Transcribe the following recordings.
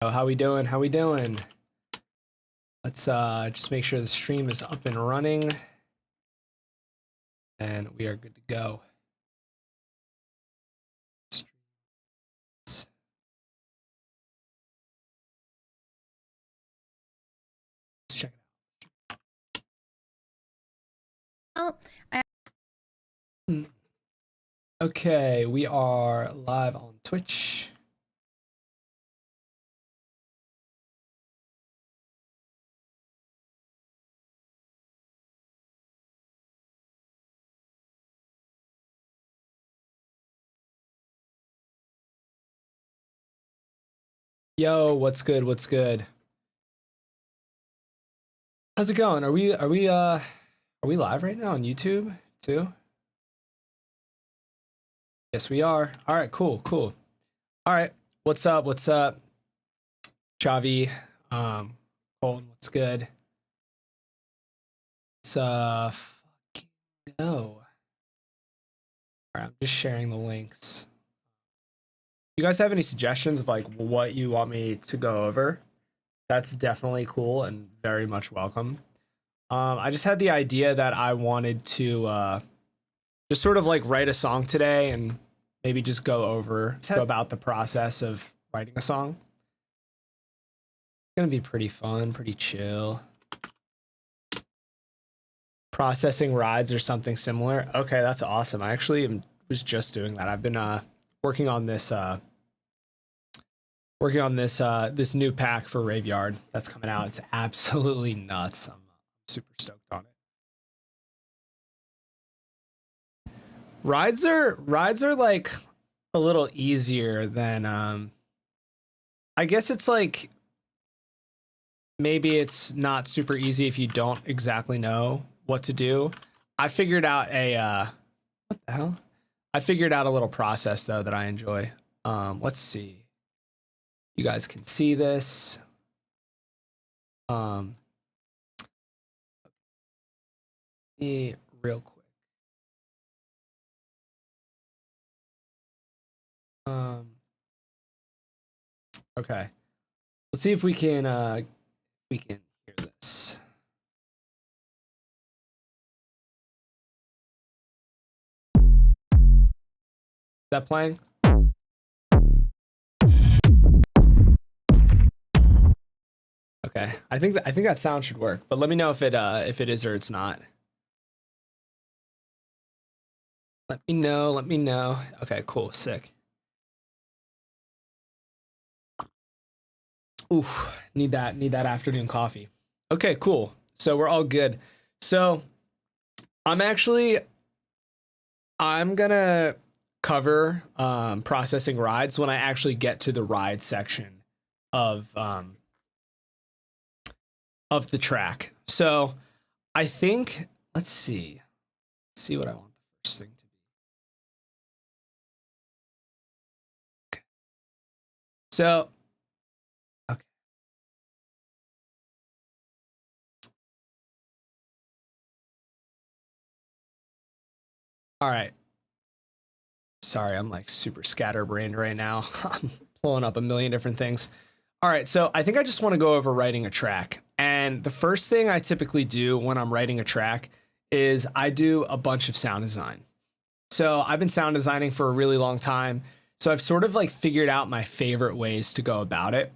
Oh, how we doing? How we doing? Let's just make sure the stream is up and running. And we are good to go. Let's check it out. Oh, okay, we are live on Twitch. Yo, what's good? What's good? How's it going? Are we live right now on YouTube too? Yes, we are. All right, cool. All right, what's up? Chavi, Colton, what's good? Let's fucking go. All right, I'm just sharing the links. You guys have any suggestions of like what you want me to go over? That's definitely cool and very much welcome. I just had the idea that I wanted to just sort of like write a song today and maybe just go about the process of writing a song. It's gonna be pretty fun, pretty chill. Processing rides or something similar. Okay, that's awesome. I actually was just doing that. I've been working on this this new pack for RAVEYARD that's coming out. It's absolutely nuts. I'm super stoked on it. Rides are like a little easier than I guess it's like maybe it's not super easy if you don't exactly know what to do. I figured out a what the hell? I figured out a little process though that I enjoy. Let's see. You guys can see this. Real quick. Okay. Let's see if we can hear this. Is that playing? Okay, I think that sound should work, but let me know if it is or it's not. Let me know. Okay, cool, sick. Oof, need that afternoon coffee. Okay, cool. So we're all good. So I'm gonna cover processing rides when I actually get to the ride section of the track. So I think let's see what I want the first thing to be. Okay. So okay. All right. Sorry, I'm like super scatterbrained right now. I'm pulling up a million different things. All right, so I think I just want to go over writing a track. And the first thing I typically do when I'm writing a track is I do a bunch of sound design. So I've been sound designing for a really long time. So I've sort of like figured out my favorite ways to go about it.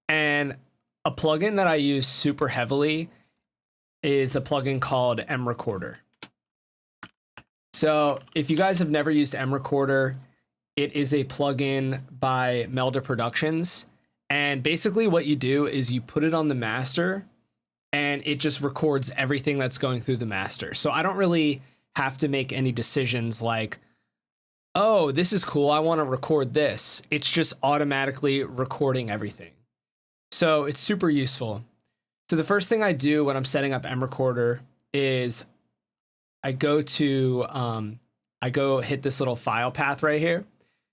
And a plugin that I use super heavily is a plugin called mRecorder. So if you guys have never used mRecorder, it is a plugin by Melda Productions. And basically what you do is you put it on the master and it just records everything that's going through the master. So I don't really have to make any decisions like, oh, this is cool, I want to record this. It's just automatically recording everything. So it's super useful. So the first thing I do when I'm setting up mRecorder is I go hit this little file path right here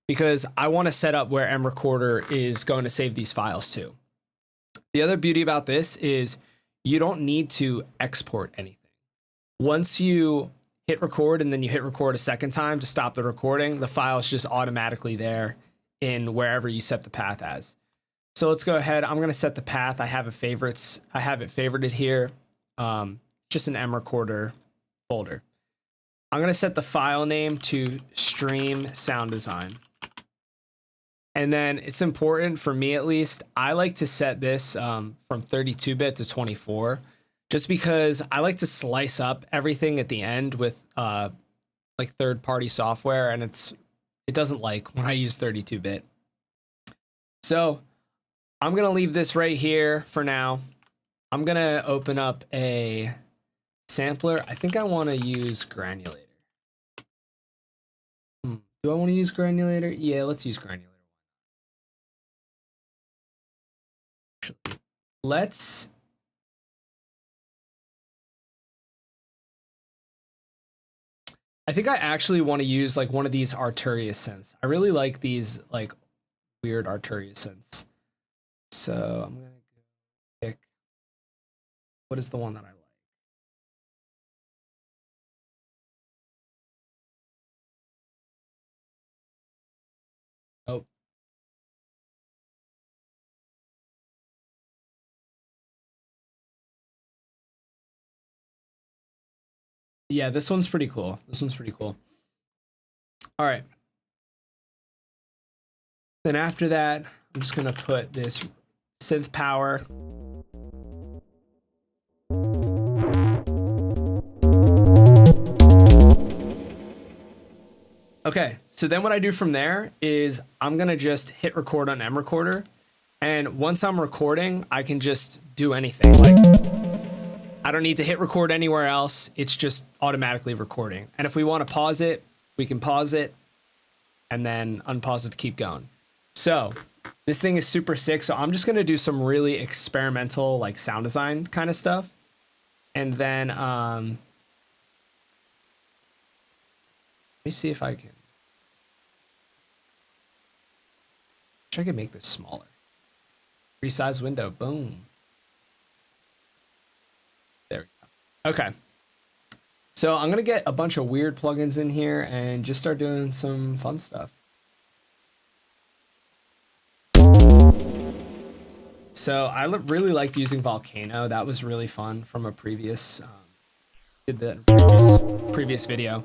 because I want to set up where mRecorder is going to save these files to. The other beauty about this is you don't need to export anything. Once you hit record and then you hit record a second time to stop the recording, the file is just automatically there in wherever you set the path as. So let's go ahead. I'm gonna set the path. I have it favorited here. Just an M recorder folder. I'm gonna set the file name to stream sound design. And then it's important for me, at least, I like to set this from 32-bit to 24, just because I like to slice up everything at the end with like third-party software, and it doesn't like when I use 32-bit. So I'm gonna leave this right here for now. I'm gonna open up a sampler. I think I want to use granulator. Do I want to use granulator? Yeah, let's use granulator. Let's I think I actually want to use like one of these Arturia synths. I really like these like weird Arturia synths. So I'm gonna pick, what is the one that I like? Oh. Yeah, this one's pretty cool. This one's pretty cool. All right. Then after that, I'm just gonna put this synth power. Okay, so then what I do from there is I'm gonna just hit record on M recorder, and once I'm recording, I can just do anything. Like, I don't need to hit record anywhere else. It's just automatically recording. And if we want to pause it, we can pause it and then unpause it to keep going. So this thing is super sick. So I'm just going to do some really experimental, like sound design kind of stuff. And then, let me see if I can, I can make this smaller. Resize window, boom. There we go. Okay. So I'm going to get a bunch of weird plugins in here and just start doing some fun stuff. So I really liked using Volcano. That was really fun from a previous, did the previous video.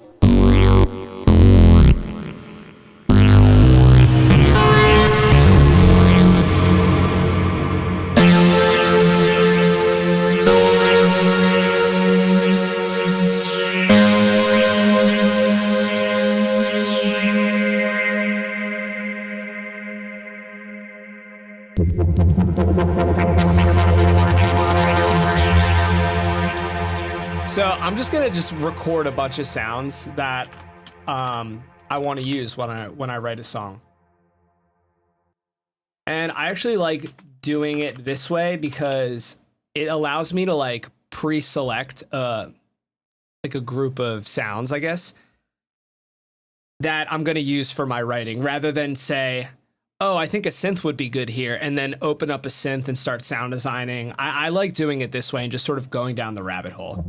So I'm just gonna record a bunch of sounds that I want to use when I write a song. And I actually like doing it this way because it allows me to like pre-select like a group of sounds, I guess, that I'm gonna use for my writing, rather than say, oh, I think a synth would be good here, and then open up a synth and start sound designing. I like doing it this way and just sort of going down the rabbit hole.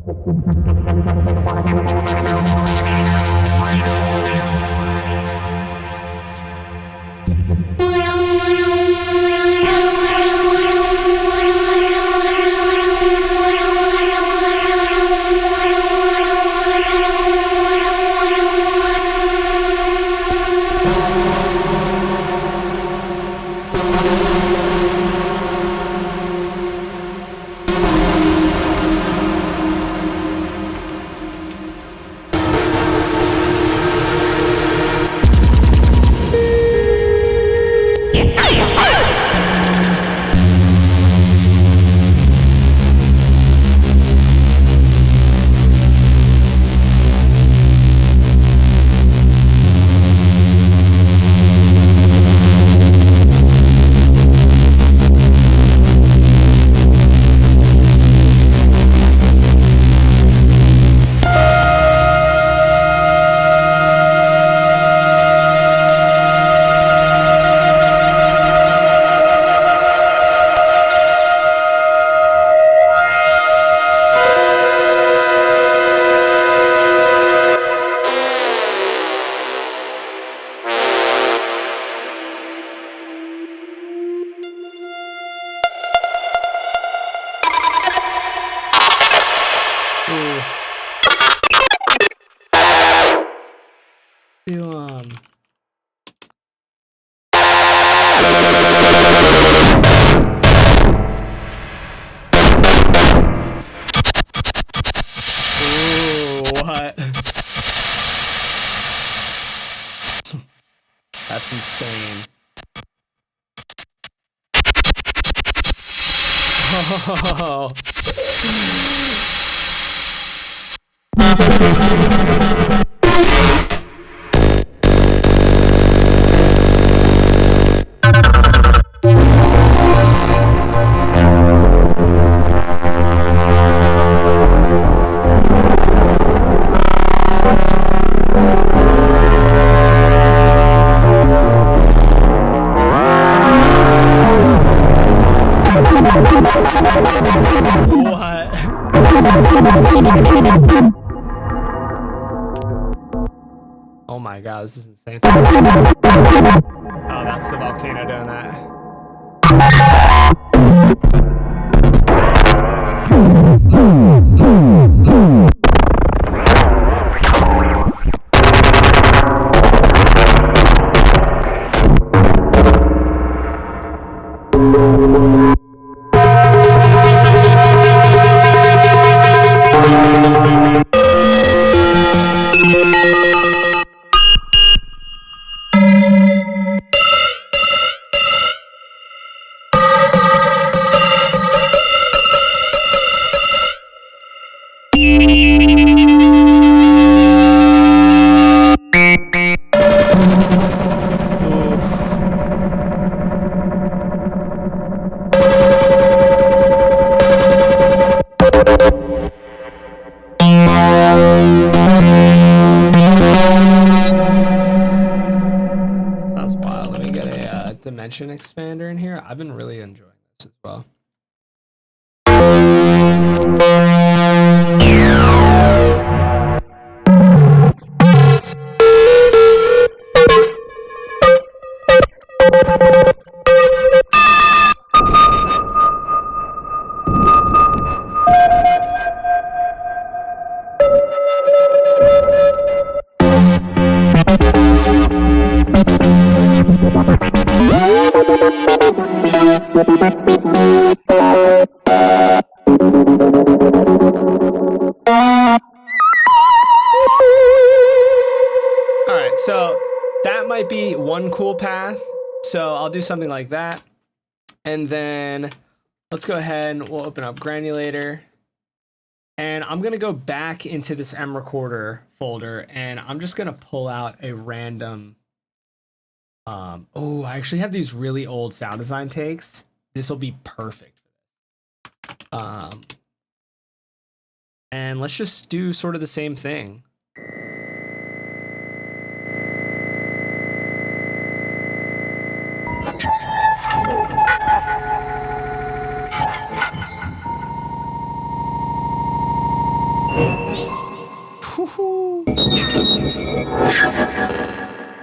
to Ooh, what? That's insane. Oh. Oh my god, this is insane. Oh, that's the volcano doing that. Dimension expander in here. I've been really enjoying this as well. Alright, so that might be one cool path. So I'll do something like that. And then let's go ahead and we'll open up Granulator. And I'm going to go back into this M Recorder folder and I'm just going to pull out a random... oh, I actually have these really old sound design takes. This will be perfect. And let's just do sort of the same thing.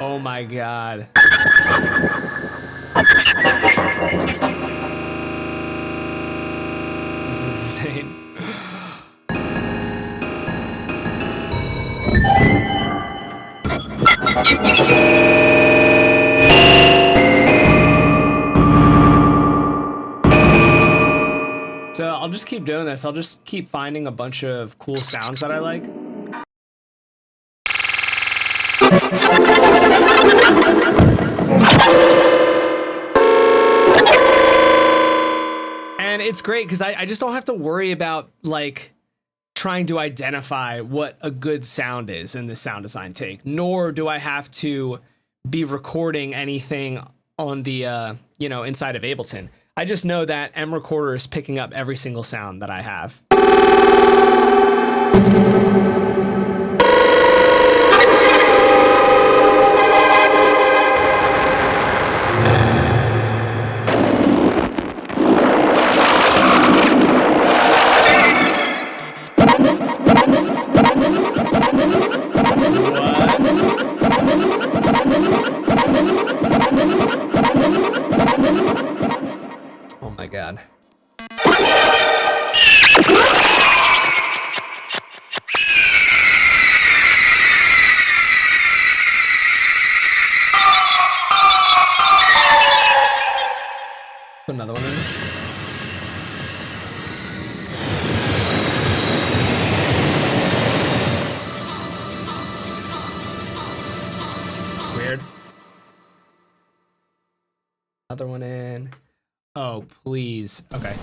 Oh my god. This is insane. So I'll just keep doing this. I'll just keep finding a bunch of cool sounds that I like. And it's great because I just don't have to worry about like trying to identify what a good sound is in this sound design take, nor do I have to be recording anything on the you know, inside of Ableton. I just know that M Recorder is picking up every single sound that I have. Oh my god. Put another one in. Weird. Another one in. Oh, please. Okay.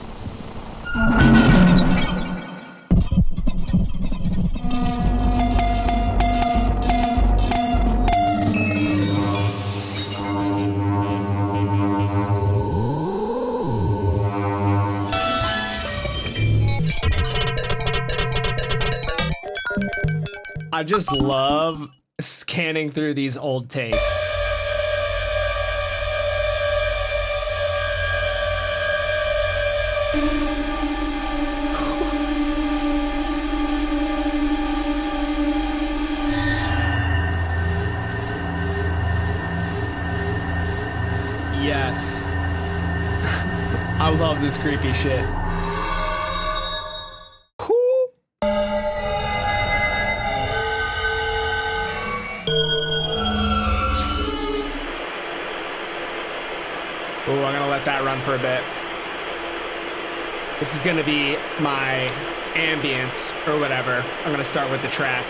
I just love scanning through these old takes. Yes. I love this creepy shit. Ooh, I'm gonna let that run for a bit. This is gonna be my ambience or whatever. I'm gonna start with the track.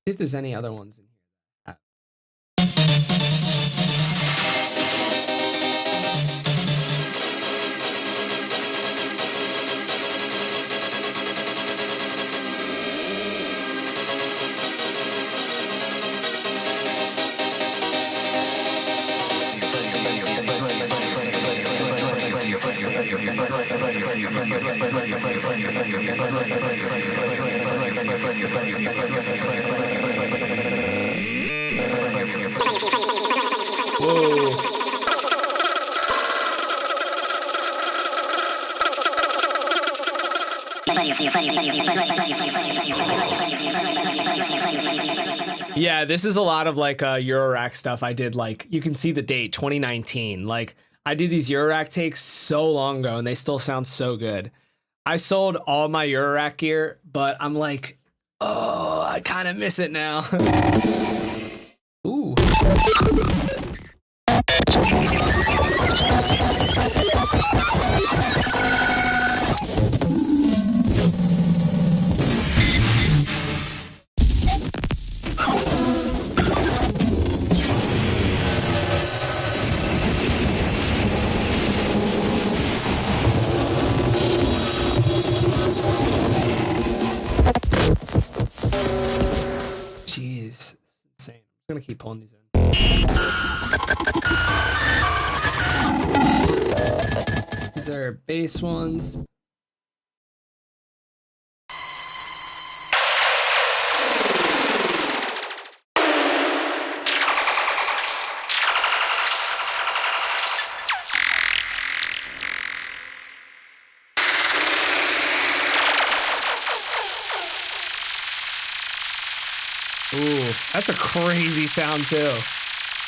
See if there's any other ones in here. Whoa. Yeah, this is a lot of like Eurorack stuff I did. Like, you can see the date, 2019. Like, I did these Eurorack takes so long ago and they still sound so good. I sold all my Eurorack gear, but I'm like, oh, I kind of miss it now. Ooh. Jeez, it's insane. I'm gonna keep pulling these in. These are bass ones. Ooh, that's a crazy sound too.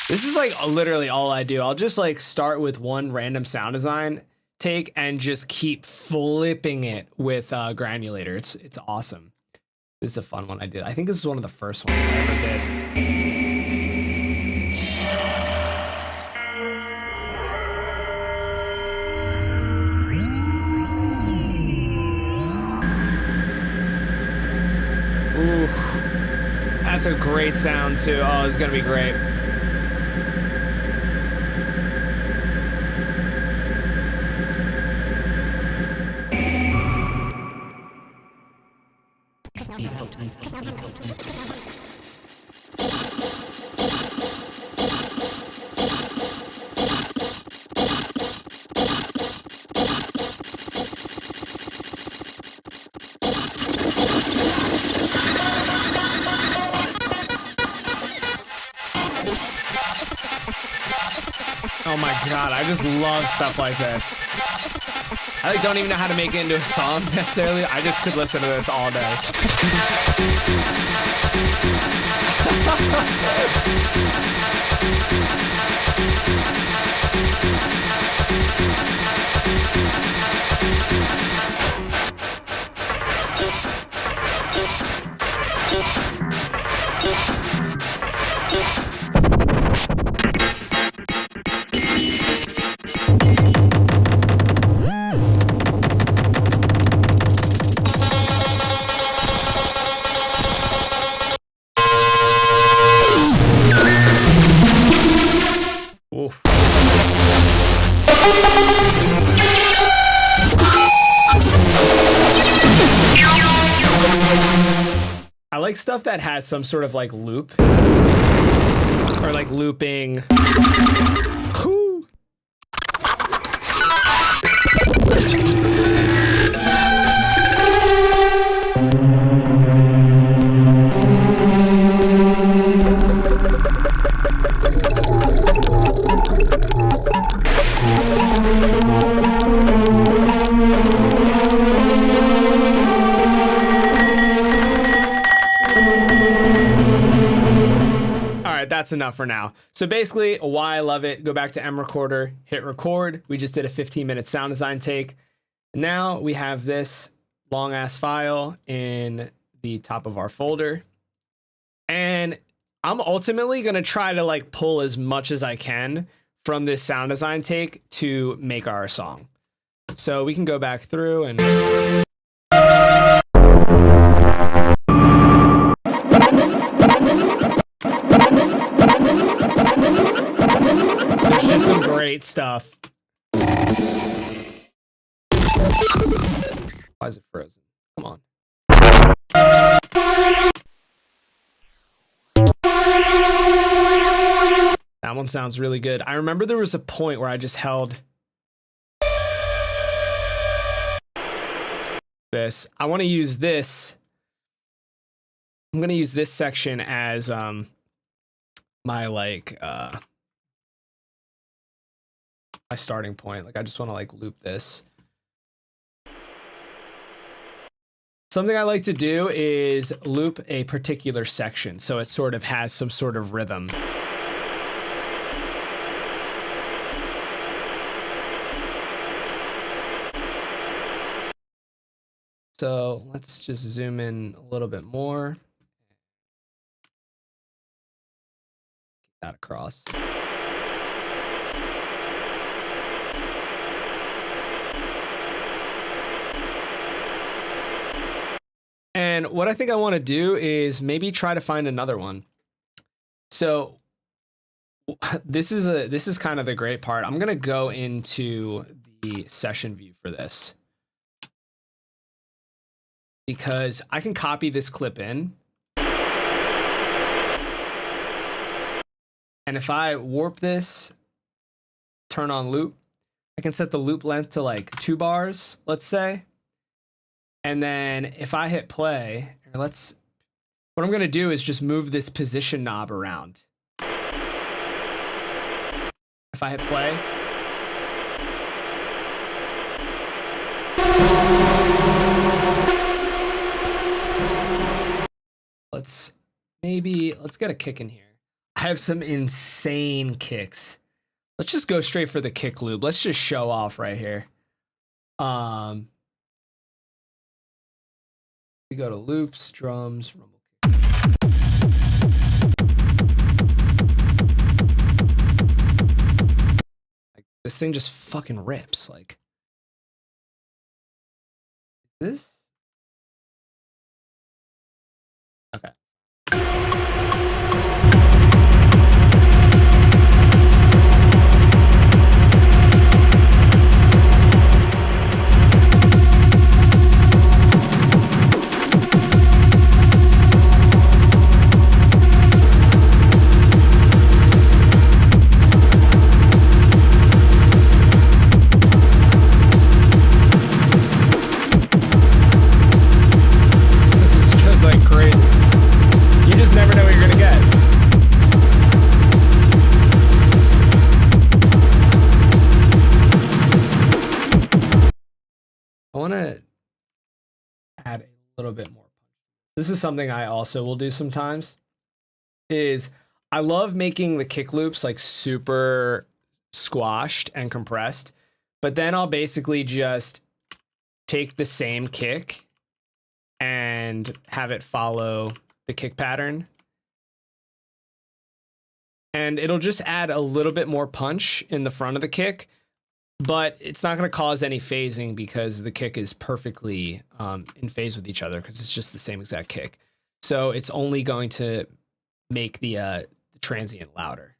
This is like literally all I do. I'll just like start with one random sound design take and just keep flipping it with granulator. It's awesome. This is a fun one I did. I think this is one of the first ones I ever did. Ooh. That's a great sound too. Oh, it's gonna be great. Oh my god, I just love stuff like this. I like, don't even know how to make it into a song necessarily. I just could listen to this all day. like stuff that has some sort of like loop or like looping. Whew. That's enough for now. So basically, why I love it, go back to M Recorder, hit record. We just did a 15-minute sound design take. Now we have this long ass file in the top of our folder. And I'm ultimately going to try to like pull as much as I can from this sound design take to make our song. So we can go back through and some great stuff. Why is it frozen? Come on. That one sounds really good. I remember there was a point where I just held this. I want to use this. I'm going to use this section as my like my starting point. Like I just want to like loop this. Something I like to do is loop a particular section so it sort of has some sort of rhythm. So let's just zoom in a little bit more. Get that across. And what I think I want to do is maybe try to find another one. So this is kind of the great part. I'm going to go into the session view for this because I can copy this clip in. And if I warp this, turn on loop, I can set the loop length to like 2 bars, let's say. And then if I hit play, what I'm going to do is just move this position knob around. If I hit play. Let's get a kick in here. I have some insane kicks. Let's just go straight for the kick loop. Let's just show off right here. We go to loops, drums, rumble kick. Like this thing just fucking rips. Like this. Okay. Little bit more. This is something I also will do sometimes is I love making the kick loops like super squashed and compressed, but then I'll basically just take the same kick and have it follow the kick pattern. And it'll just add a little bit more punch in the front of the kick, but it's not going to cause any phasing because the kick is perfectly in phase with each other because it's just the same exact kick. So it's only going to make the transient louder.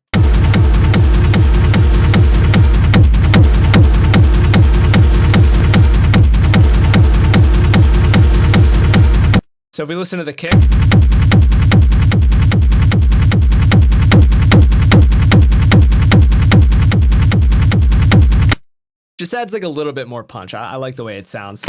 So if we listen to the kick, just adds like a little bit more punch. I like the way it sounds.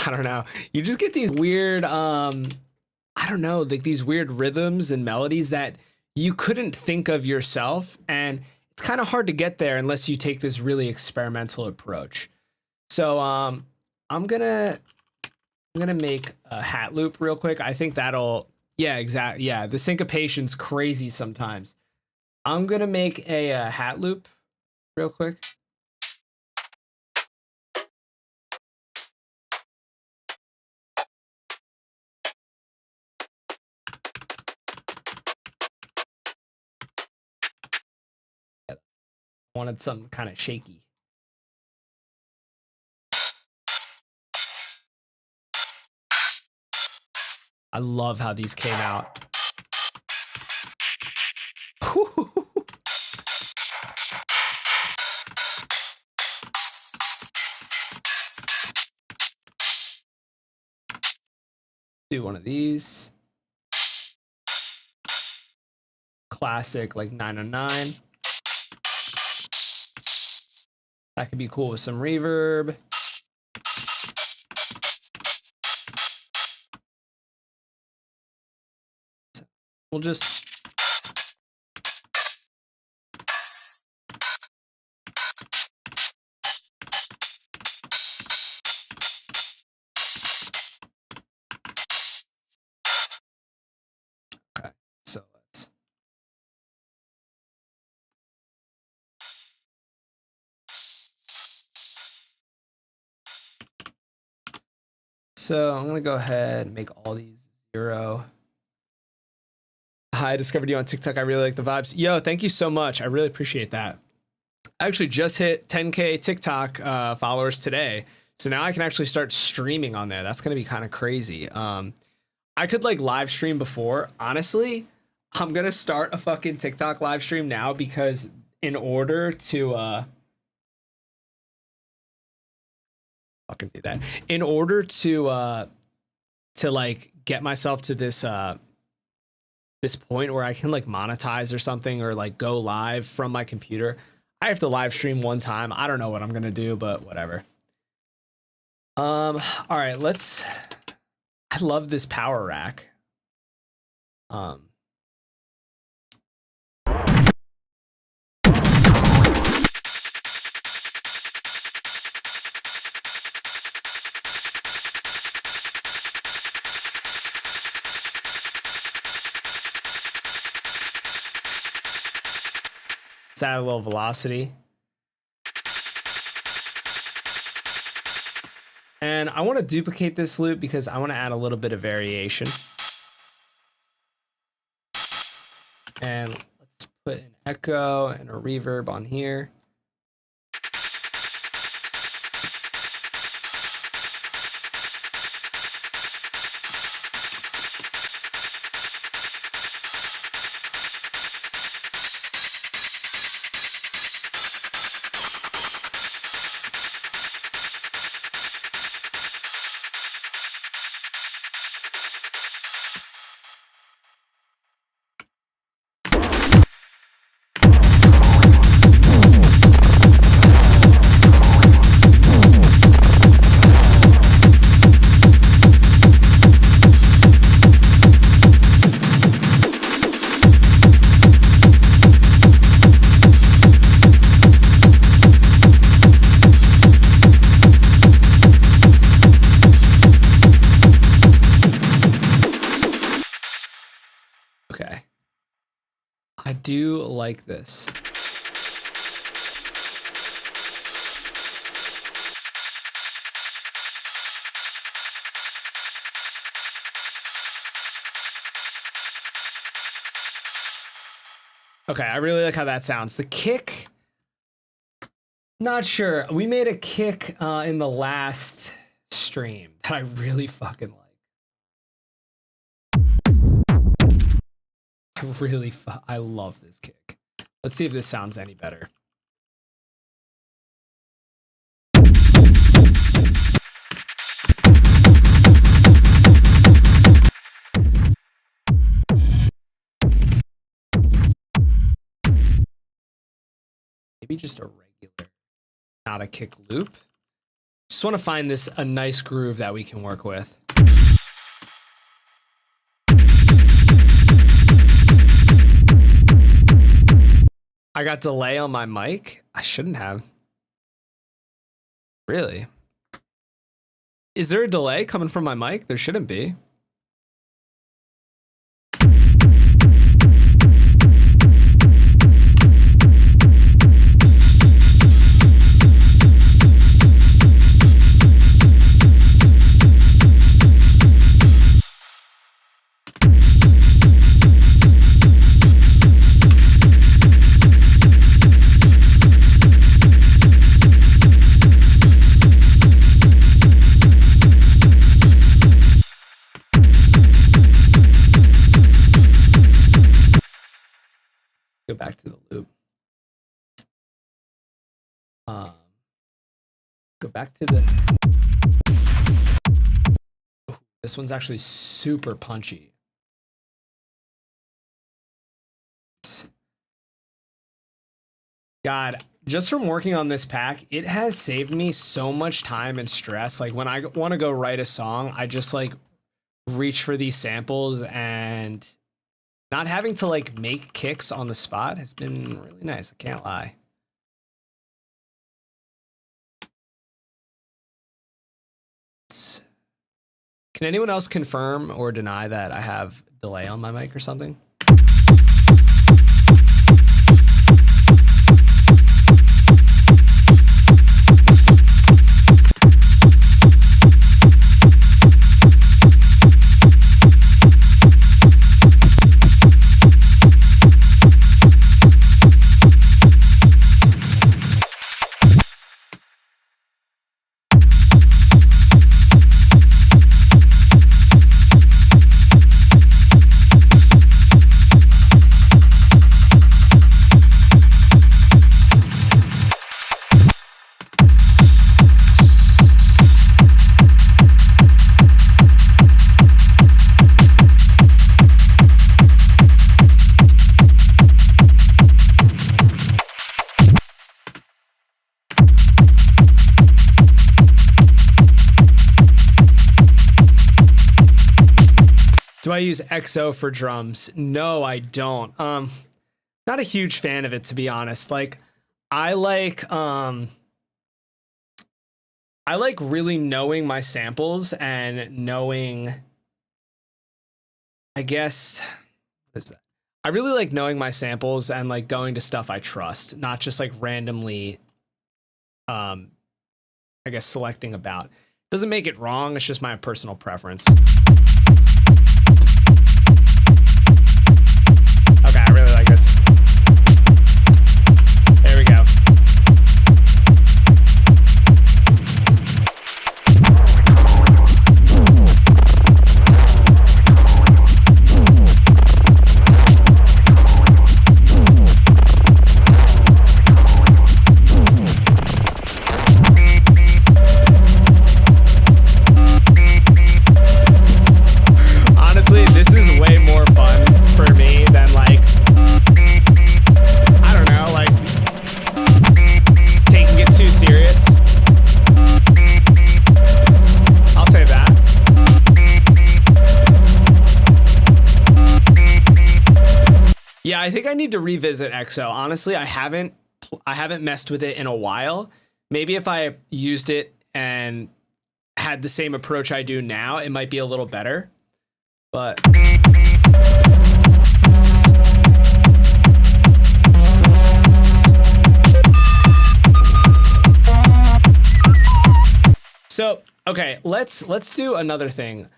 I don't know. You just get these weird, I don't know, like these weird rhythms and melodies that you couldn't think of yourself. And it's kind of hard to get there unless you take this really experimental approach. So I'm gonna make a hat loop real quick. I think that'll, yeah, exactly. Yeah, the syncopation's crazy sometimes. I'm gonna make a hat loop real quick. Wanted something kind of shaky. I love how these came out. Do one of these. Classic, like 909. That could be cool with some reverb. We'll just okay, so let's I'm gonna go ahead and make all these 0. Hi, I discovered you on TikTok. I really like the vibes. Yo, thank you so much. I really appreciate that. I actually just hit 10K TikTok followers today. So now I can actually start streaming on there. That's going to be kind of crazy. I could like live stream before. Honestly, I'm going to start a fucking TikTok live stream now because in order to fucking do that. In order to like get myself to this this point where I can like monetize or something or like go live from my computer, I have to live stream one time. I don't know what I'm gonna do, but whatever. All right, I love this power rack. Let's add a little velocity. And I want to duplicate this loop because I want to add a little bit of variation. And let's put an echo and a reverb on here. do like this. Okay, I really like how that sounds. The kick, not sure. We made a kick in the last stream that I really fucking like. I love this kick. Let's see if this sounds any better. Maybe just a regular, not a kick loop. Just want to find this a nice groove that we can work with. I got delay on my mic. I shouldn't have. Really? Is there a delay coming from my mic? There shouldn't be. Go back to the loop. Go back to the... Ooh, this one's actually super punchy. God, just from working on this pack, it has saved me so much time and stress. Like when I want to go write a song, I just like reach for these samples, and not having to like make kicks on the spot has been really nice. I can't lie. Can anyone else confirm or deny that I have delay on my mic or something? Do I use XO for drums? No, I don't. Not a huge fan of it, to be honest. Like, I like really knowing my samples and knowing, I guess, what is that? I really like knowing my samples and like going to stuff I trust, not just like randomly, I guess, selecting about. Doesn't make it wrong. It's just my personal preference. Okay, I really like this. There we go. Honestly, this is way more fun for me than like, I don't know, like taking it too serious. I'll say that. Yeah, I think I need to revisit XO. Honestly, I haven't messed with it in a while. Maybe if I used it and had the same approach I do now, it might be a little better. But So, okay, let's do another thing.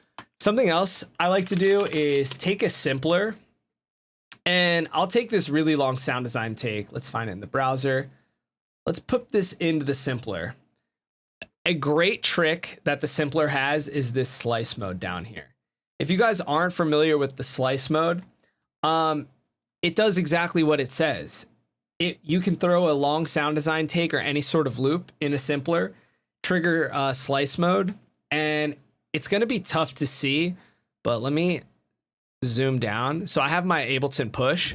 Something else I like to do is take a simpler, and I'll take this really long sound design take. Let's find it in the browser. Let's put this into the simpler. A great trick that the simpler has is this slice mode down here. If you guys aren't familiar with the slice mode, it does exactly what it says. You can throw a long sound design take or any sort of loop in a simpler, trigger slice mode, and it's going to be tough to see, but let me zoom down. So I have my Ableton push,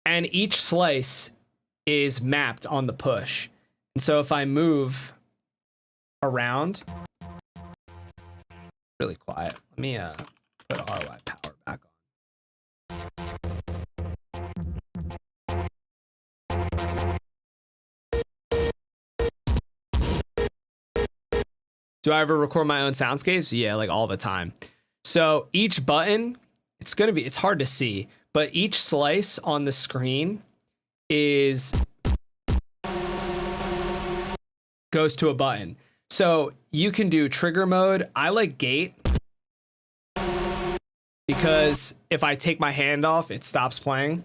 and each slice is mapped on the push. And so if I move around, really quiet. Let me put RY power back on. Do I ever record my own soundscapes? Yeah, like all the time. So each button, it's hard to see, but each slice on the screen goes to a button. So you can do trigger mode. I like gate because if I take my hand off, it stops playing.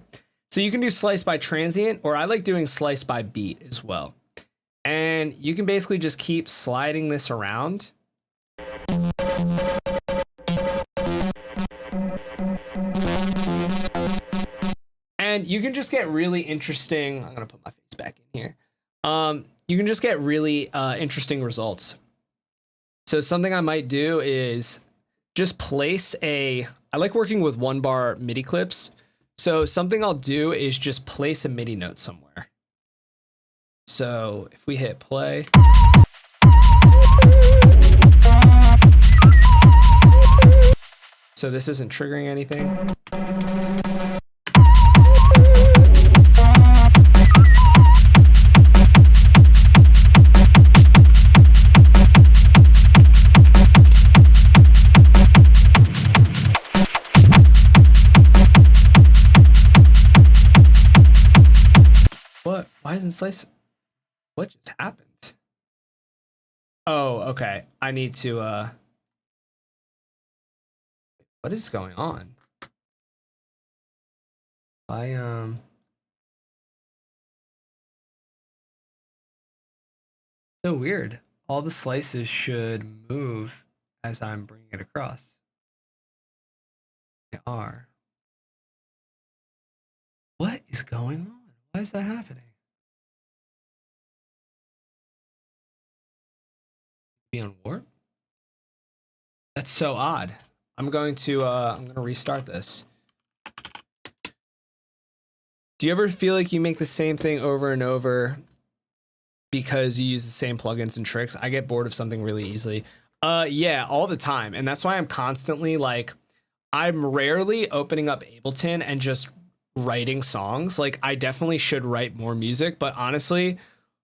So you can do slice by transient, or I like doing slice by beat as well. And you can basically just keep sliding this around. And you can just get really interesting. I'm gonna put my face back in here. You can just get really interesting results. So something I might do is just place I like working with 1-bar MIDI clips. So something I'll do is just place a MIDI note somewhere. So if we hit play, so this isn't triggering anything. What? Why isn't slice? What just happened? Oh, okay. I need to, what is going on? So weird. All the slices should move as I'm bringing it across. They are. What is going on? Why is that happening? Be on warp? That's so odd. I'm going to restart this. Do you ever feel like you make the same thing over and over because you use the same plugins and tricks? I get bored of something really easily. Yeah, all the time. And that's why I'm constantly like, I'm rarely opening up Ableton and just writing songs. Like, I definitely should write more music, but honestly,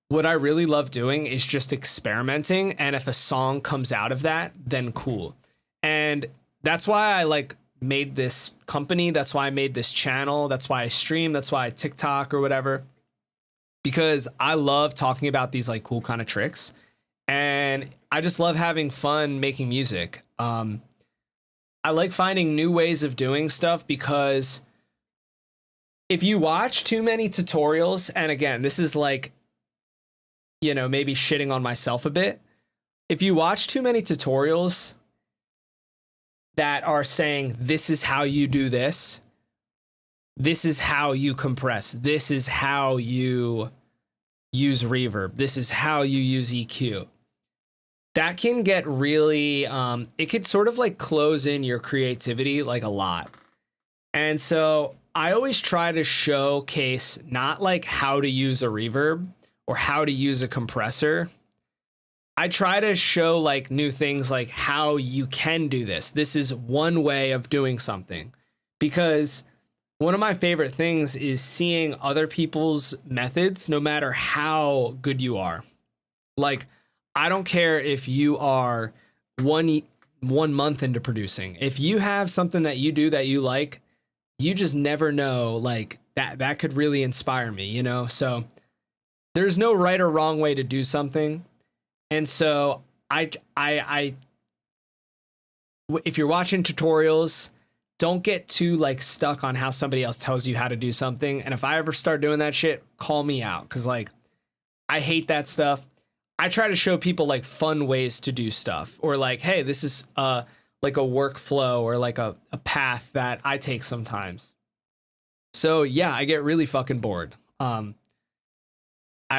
what I really love doing is just experimenting. And if a song comes out of that, then cool. And that's why I like made this company. That's why I made this channel. That's why I stream. That's why I TikTok or whatever, because I love talking about these like cool kind of tricks. And I just love having fun making music. I like finding new ways of doing stuff, because if you watch too many tutorials, and again, this is like, you know, maybe shitting on myself a bit. If you watch too many tutorials that are saying, this is how you do this, this is how you compress, this is how you use reverb, this is how you use EQ, that can get really, it could sort of like close in your creativity like a lot. And so I always try to showcase not like how to use a reverb or how to use a compressor. I try to show like new things, like how you can do this. This is one way of doing something, because one of my favorite things is seeing other people's methods, no matter how good you are. Like, I don't care if you are one month into producing. If you have something that you do that you like, you just never know, like that could really inspire me, you know? So there's no right or wrong way to do something. And so if you're watching tutorials, don't get too like stuck on how somebody else tells you how to do something. And if I ever start doing that shit, call me out. Cause like, I hate that stuff. I try to show people like fun ways to do stuff, or like, hey, this is like a workflow or like a path that I take sometimes. So yeah, I get really fucking bored. I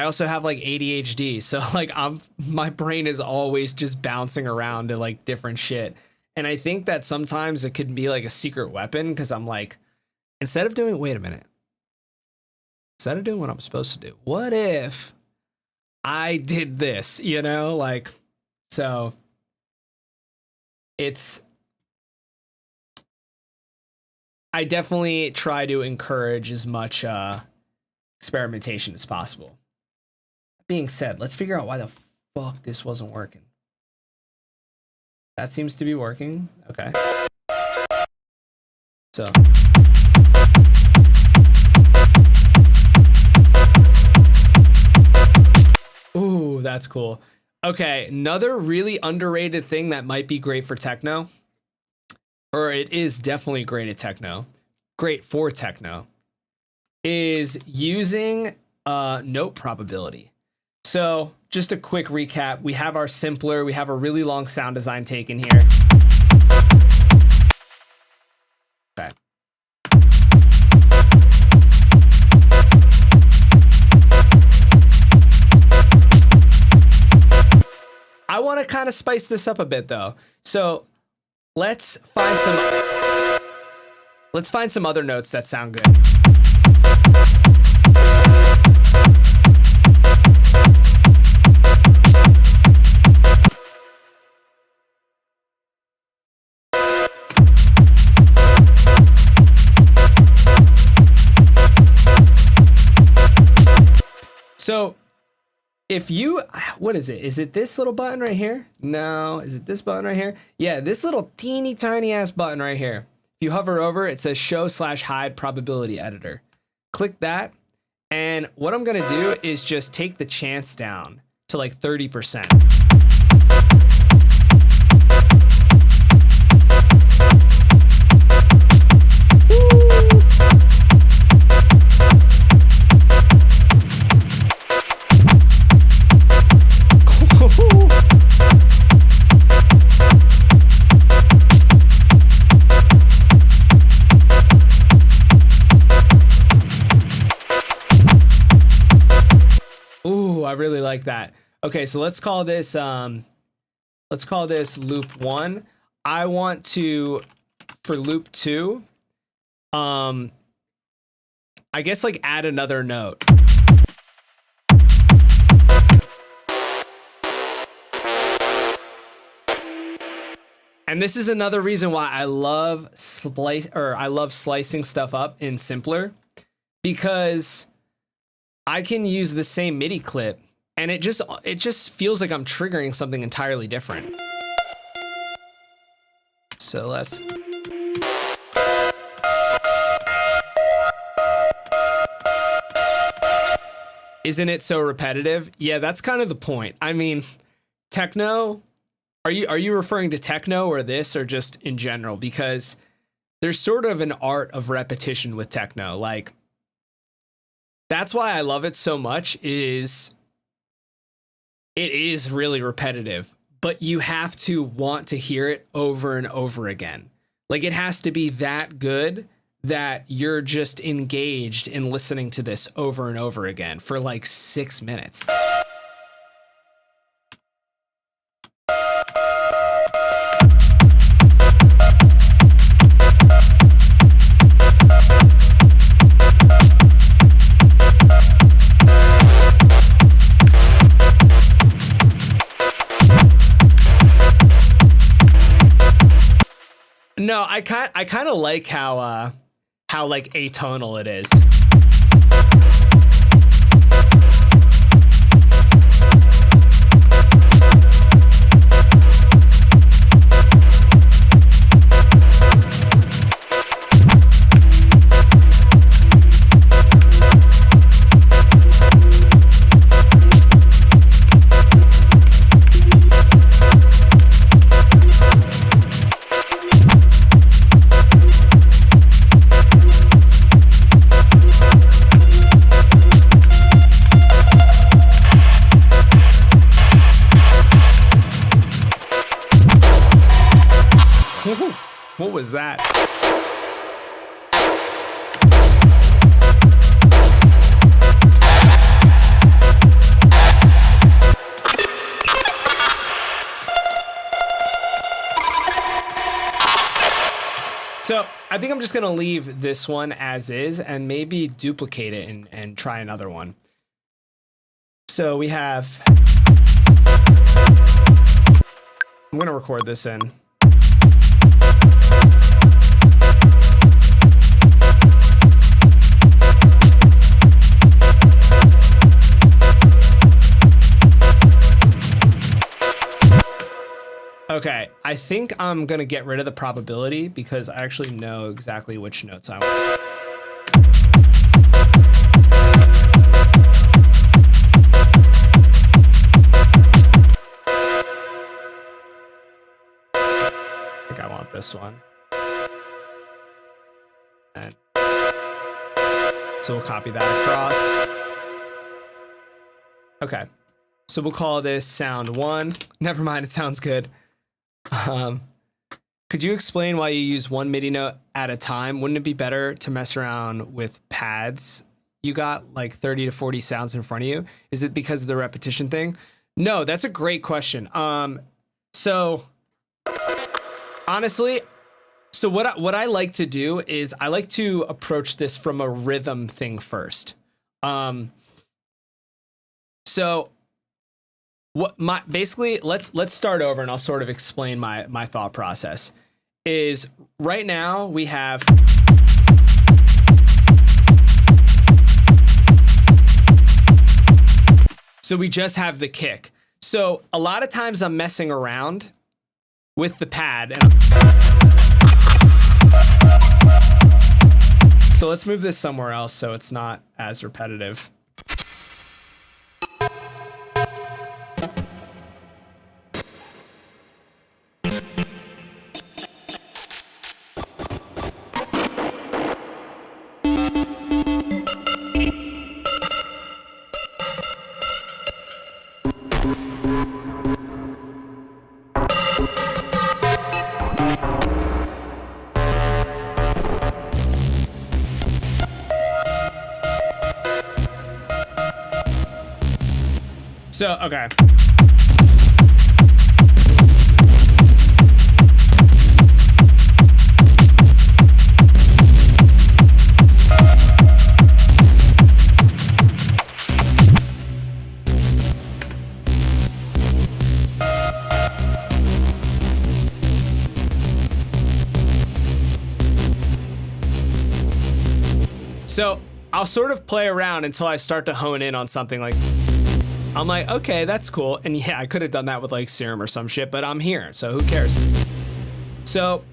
also have like ADHD. So like my brain is always just bouncing around to like different shit. And I think that sometimes it could be like a secret weapon, because I'm like, instead of doing what I'm supposed to do, what if I did this, you know? Like, so I definitely try to encourage as much experimentation as possible. That being said, let's figure out why the fuck this wasn't working. That seems to be working. Okay. So. Ooh, that's cool. Okay, another really underrated thing that might be great for techno, or it is definitely great at techno, great for techno, is using note probability. So just a quick recap. We have our simpler. We have a really long sound design taken here. Okay. I want to kind of spice this up a bit though. So let's find some other notes that sound good. So if you, what is it? Is it this little button right here? No, is it this button right here? Yeah, this little teeny tiny ass button right here. If you hover over, it says show/hide probability editor. Click that. And what I'm gonna do is just take the chance down to like 30%. I really like that. Okay, so let's call this loop 1. I want to, for loop 2, I guess like add another note. And this is another reason why I love slicing stuff up in simpler, because I can use the same MIDI clip and it just feels like I'm triggering something entirely different. So let's. Isn't it so repetitive? Yeah, that's kind of the point. I mean, techno, are you referring to techno or this, or just in general? Because there's sort of an art of repetition with techno. Like, that's why I love it so much, is it is really repetitive, but you have to want to hear it over and over again. Like, it has to be that good that you're just engaged in listening to this over and over again for like 6 minutes. No, I kind of like how like atonal it is. was that? So I think I'm just gonna leave this one as is and maybe duplicate it and try another one. So we have, I'm gonna record this in. Okay, I think I'm gonna get rid of the probability because I actually know exactly which notes I want. I think I want this one. And so we'll copy that across. Okay, so we'll call this sound 1. Never mind, it sounds good. Could you explain why you use one MIDI note at a time? Wouldn't it be better to mess around with pads? You got like 30 to 40 sounds in front of you. Is it because of the repetition thing? No, that's a great question. So honestly, so what I like to do is I like to approach this from a rhythm thing first. So basically let's start over and I'll sort of explain my thought process. Is right now we have so we just have the kick. So a lot of times I'm messing around with the pad and so let's move this somewhere else so it's not as repetitive. So, okay. So, I'll sort of play around until I start to hone in on something like I'm like, okay, that's cool. And yeah, I could have done that with like SERUM or some shit, but I'm here, so who cares? So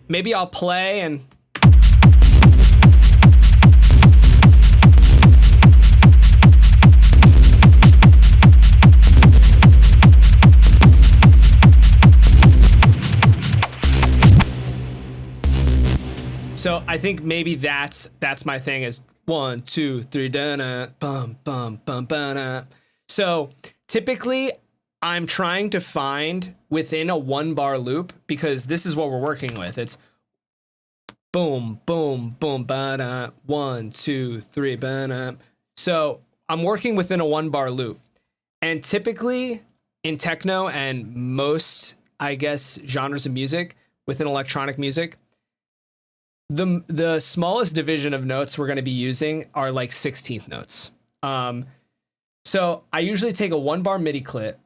maybe I'll play and so I think maybe that's my thing is 1, 2, 3, da-na, bum, bum, bum, ba-na. So typically I'm trying to find within a 1-bar loop because this is what we're working with. It's boom, boom, boom, ba-da, 1, 2, 3, ba-da. So I'm working within a 1-bar loop. And typically in techno and most, I guess, genres of music within electronic music, the smallest division of notes we're going to be using are like 16th notes. So I usually take a 1-bar MIDI clip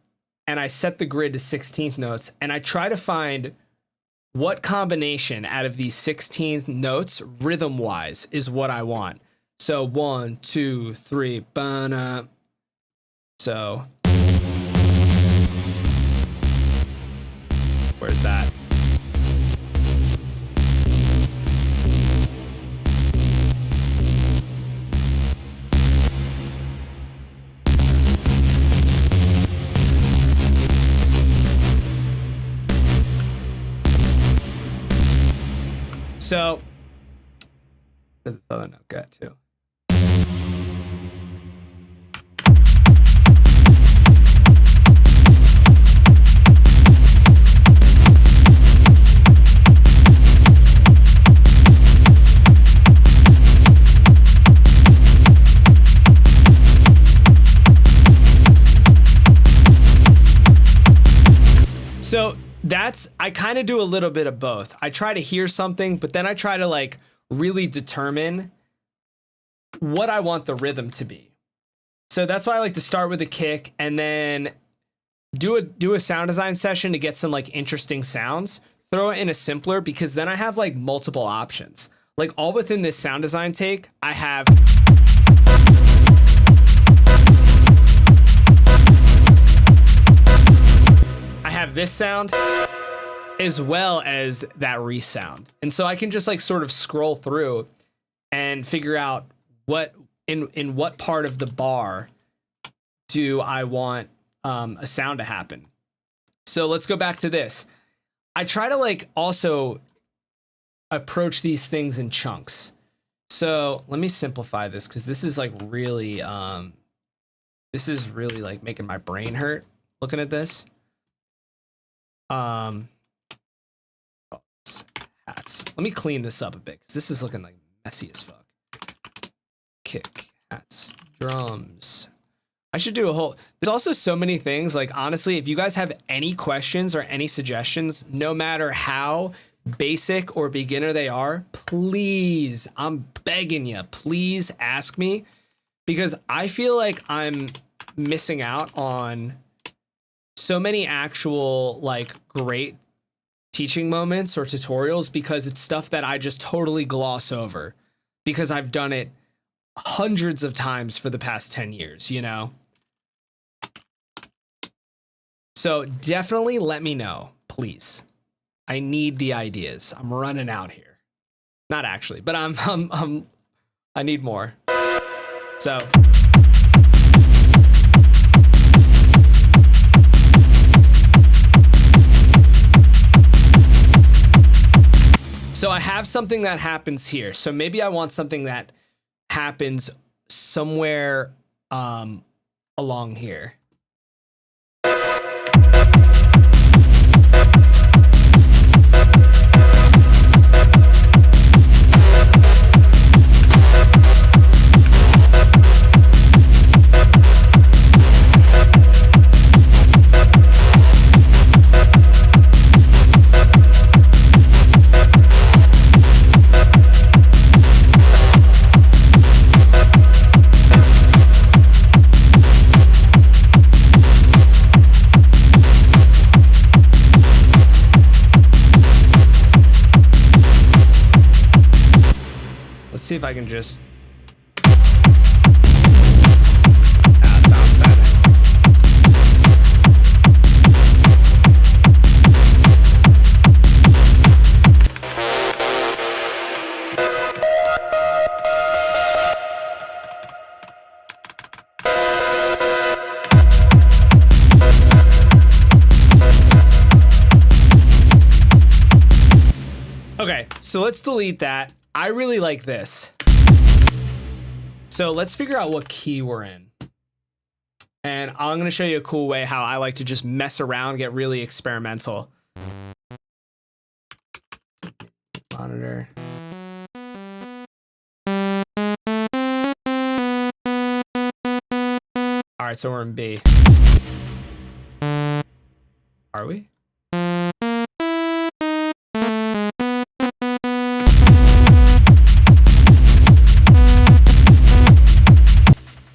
and I set the grid to 16th notes and I try to find what combination out of these 16th notes rhythm wise is what I want. So 1, 2, 3, ba-na. So where's that? So, this other note got too. I kind of do a little bit of both. I try to hear something, but then I try to like really determine what I want the rhythm to be. So that's why I like to start with a kick and then do a sound design session to get some like interesting sounds. Throw it in a simpler because then I have like multiple options. Like all within this sound design take, I have this sound as well as that resound. And so I can just like sort of scroll through and figure out what in what part of the bar do I want a sound to happen. So let's go back to this. I try to like also approach these things in chunks. So let me simplify this because this is like really like making my brain hurt looking at this. Hats. Let me clean this up a bit because this is looking like messy as fuck. Kick, hats, drums. I should do a whole. There's also so many things. Like honestly, if you guys have any questions or any suggestions, no matter how basic or beginner they are, please, I'm begging you, please ask me because I feel like I'm missing out on so many actual like great teaching moments or tutorials because it's stuff that I just totally gloss over because I've done it hundreds of times for the past 10 years, you know? So definitely let me know, please. I need the ideas. I'm running out here. Not actually, but I need more. So I have something that happens here. So maybe I want something that happens somewhere along here. See if I can just. That sounds better. Okay, so let's delete that. I really like this. So let's figure out what key we're in. And I'm going to show you a cool way how I like to just mess around, get really experimental. Monitor. All right, so we're in B. Are we?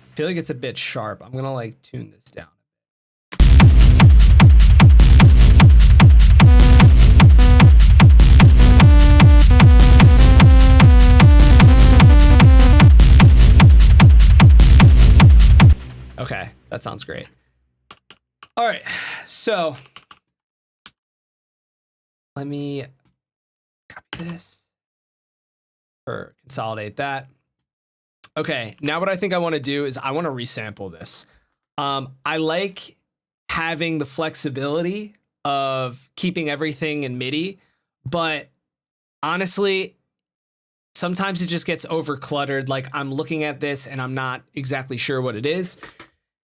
I feel like it's a bit sharp. I'm gonna like tune this down. Okay, that sounds great. All right, so let me copy this or consolidate that. Okay, now what I think I want to do is I want to resample this. I like having the flexibility of keeping everything in MIDI, but honestly, sometimes it just gets over cluttered. Like I'm looking at this and I'm not exactly sure what it is.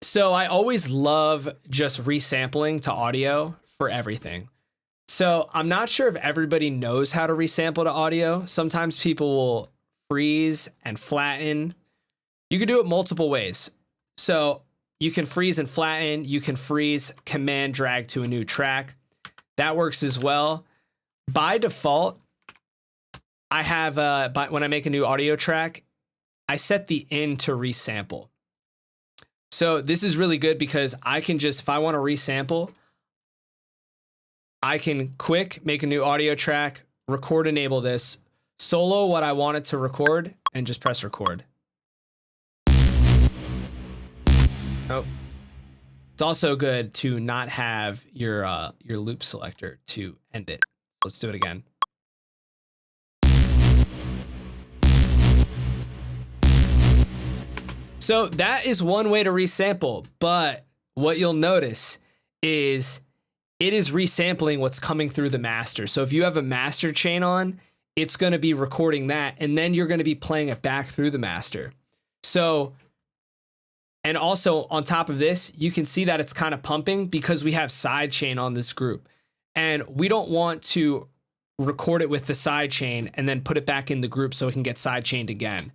So I always love just resampling to audio for everything. So I'm not sure if everybody knows how to resample to audio. Sometimes people will freeze and flatten. You can do it multiple ways. So you can freeze and flatten, you can freeze, command drag to a new track. that works as well. By default, I have, when I make a new audio track, I set the in to resample. So this is really good because I can just, if I want to resample, I can quick make a new audio track, record, enable this, solo what I want it to record, and just press record. Oh, it's also good to not have your loop selector to end it. Let's do it again. So that is one way to resample, but what you'll notice is it is resampling what's coming through the master. So if you have a master chain on, it's going to be recording that, and then you're going to be playing it back through the master. So, and also on top of this, you can see that it's kind of pumping because we have sidechain on this group, and we don't want to record it with the sidechain and then put it back in the group so it can get sidechained again.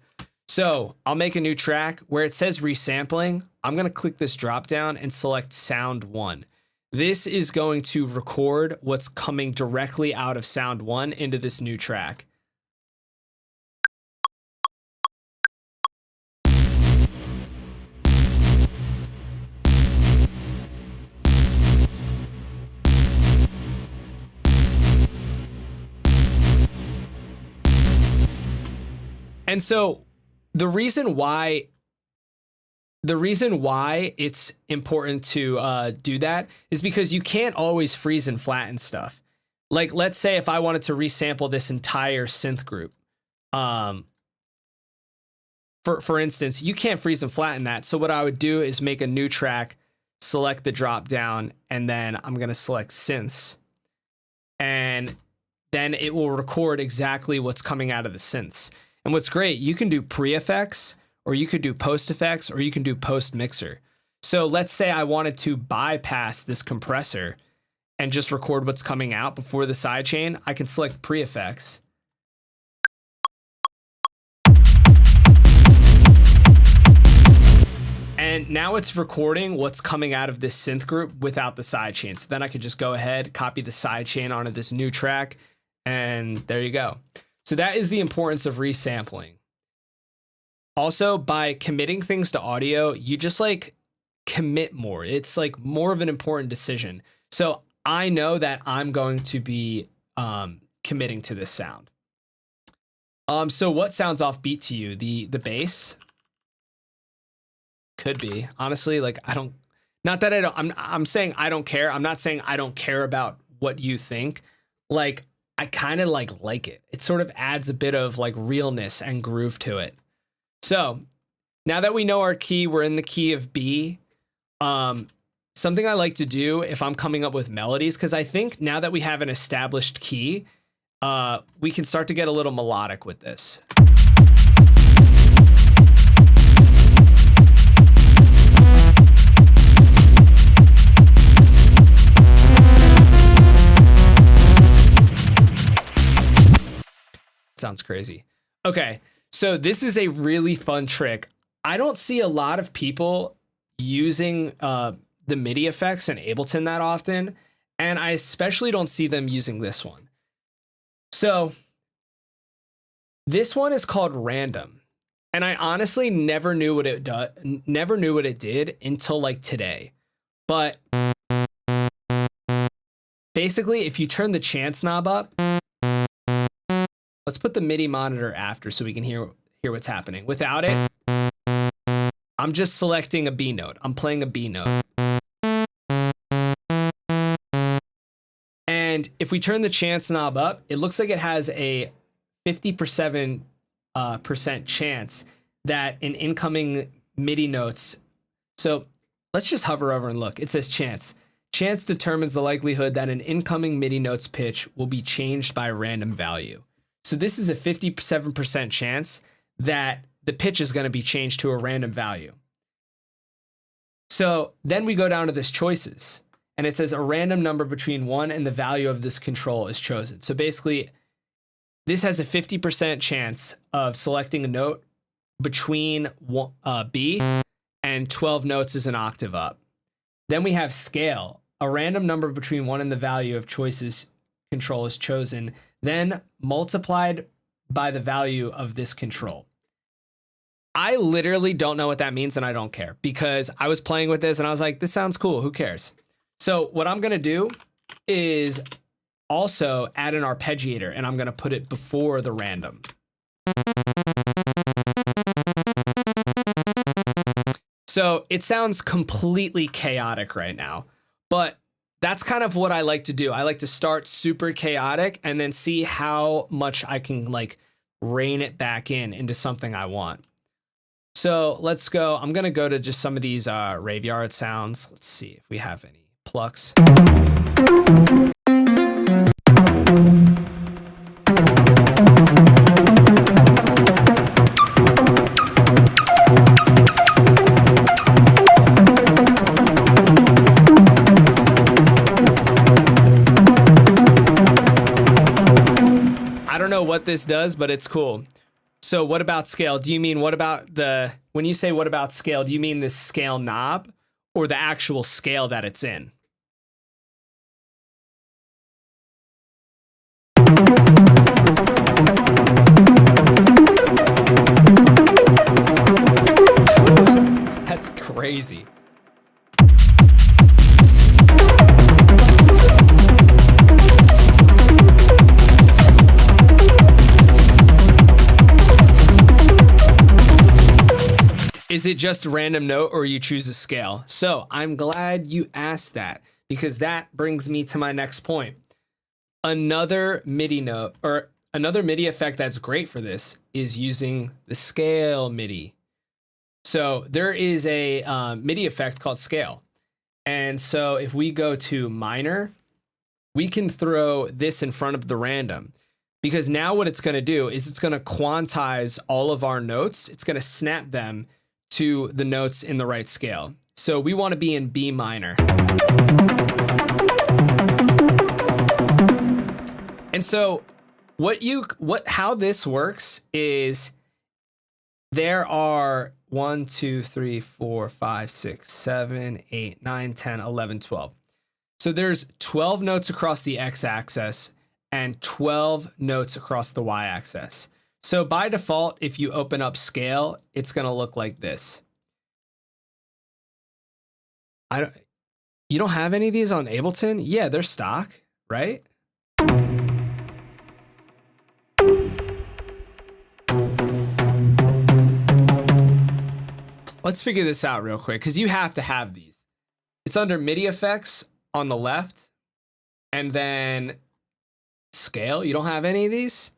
So I'll make a new track where it says resampling. I'm going to click this drop down and select sound 1. This is going to record what's coming directly out of sound 1 into this new track. And so the reason why it's important to do that is because you can't always freeze and flatten stuff. Like, let's say if I wanted to resample this entire synth group, for instance, you can't freeze and flatten that. So what I would do is make a new track, select the drop down, and then I'm going to select synths. And then it will record exactly what's coming out of the synths. And what's great, you can do pre-effects, or you could do post effects, or you can do post mixer. So let's say I wanted to bypass this compressor and just record what's coming out before the sidechain. I can select pre-effects. And now it's recording what's coming out of this synth group without the sidechain. So then I could just go ahead, copy the sidechain onto this new track, and there you go. So that is the importance of resampling. Also, by committing things to audio, you just like commit more. It's like more of an important decision. So I know that I'm going to be committing to this sound. So what sounds offbeat to you? The bass? Could be. Honestly, like I'm saying I don't care. I'm not saying I don't care about what you think. Like, I kind of like it. It sort of adds a bit of like realness and groove to it. So now that we know our key, we're in the key of B. Something I like to do if I'm coming up with melodies, because I think now that we have an established key, we can start to get a little melodic with this. Sounds crazy. Okay, so this is a really fun trick. I don't see a lot of people using the MIDI effects in Ableton that often, and I especially don't see them using this one. So this one is called random, and I honestly never knew what it did until like today. But basically, if you turn the chance knob up, let's put the MIDI monitor after so we can hear what's happening. Without it, I'm just selecting a B note. I'm playing a B note. And if we turn the chance knob up, it looks like it has a 57% chance that an incoming MIDI notes. So let's just hover over and look. It says chance. Chance determines the likelihood that an incoming MIDI notes pitch will be changed by a random value. So this is a 57% chance that the pitch is going to be changed to a random value. So then we go down to this choices, and it says a random number between 1 and the value of this control is chosen. So basically, this has a 50% chance of selecting a note between B and 12 notes is an octave up. Then we have scale. a random number between 1 and the value of choices control is chosen, then multiplied by the value of this control. I literally don't know what that means, and I don't care, because I was playing with this and I was like, this sounds cool, who cares? So what I'm gonna do is also add an arpeggiator, and I'm gonna put it before the random. So it sounds completely chaotic right now, but that's kind of what I like to do. I like to start super chaotic and then see how much I can like rein it back into something I want. So let's go. I'm going to go to just some of these Raveyard sounds. Let's see if we have any plucks. I don't know what this does, but it's cool. So what about scale? Do you mean what about when you say what about scale, do you mean this scale knob or the actual scale that it's in? That's crazy. Is it just a random note or you choose a scale? So I'm glad you asked that, because that brings me to my next point. Another MIDI note or another MIDI effect that's great for this is using the scale MIDI. So there is a MIDI effect called scale. And so if we go to minor, we can throw this in front of the random, because now what it's going to do is it's going to quantize all of our notes. It's going to snap them to the notes in the right scale. So we want to be in B minor. And so how this works is there are 1, 2, 3, 4, 5, 6, 7, 8, 9, 10, 11, 12. So there's 12 notes across the x-axis and 12 notes across the y-axis. So by default, if you open up scale, it's going to look like this. You don't have any of these on Ableton? Yeah, they're stock, right? Let's figure this out real quick, because you have to have these. It's under MIDI effects on the left, and then scale. You don't have any of these?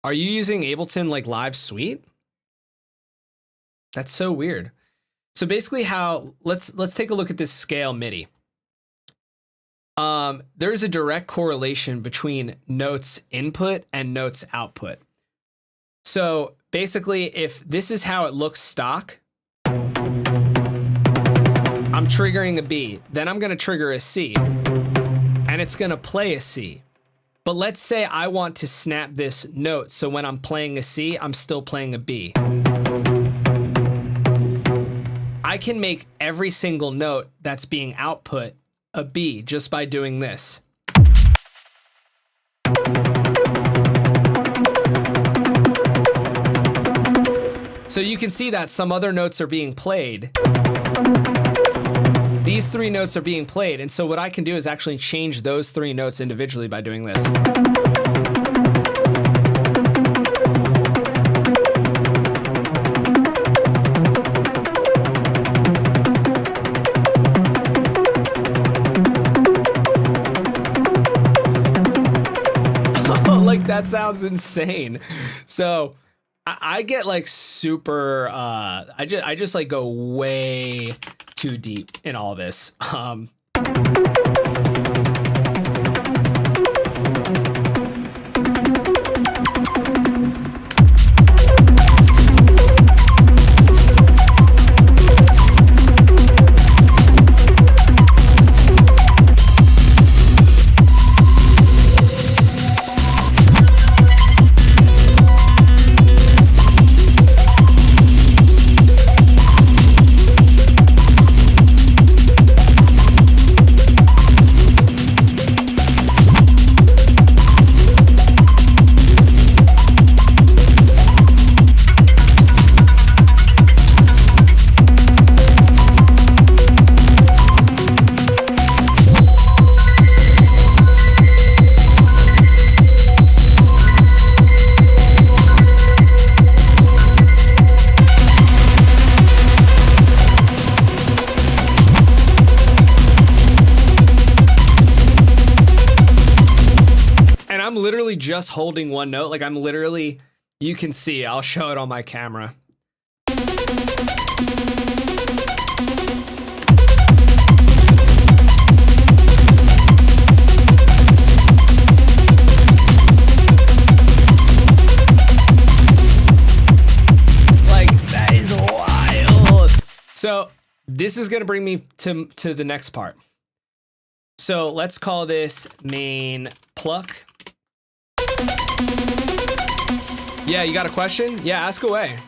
Are you using Ableton like Live Suite? That's so weird. So basically let's take a look at this scale MIDI. There's a direct correlation between notes input and notes output. So basically, if this is how it looks stock, I'm triggering a B, then I'm going to trigger a C, and it's going to play a C. But let's say I want to snap this note, so when I'm playing a C, I'm still playing a B. I can make every single note that's being output a B just by doing this. So you can see that some other notes are being played. These 3 notes are being played, and so what I can do is actually change those 3 notes individually by doing this. Like, that sounds insane. So I get like super, I just like go way too deep in all this. literally just holding one note. Like I'm literally, you can see, I'll show it on my camera. So this is going to bring me to the next part. So let's call this main pluck. Yeah, you got a question? Yeah, ask away.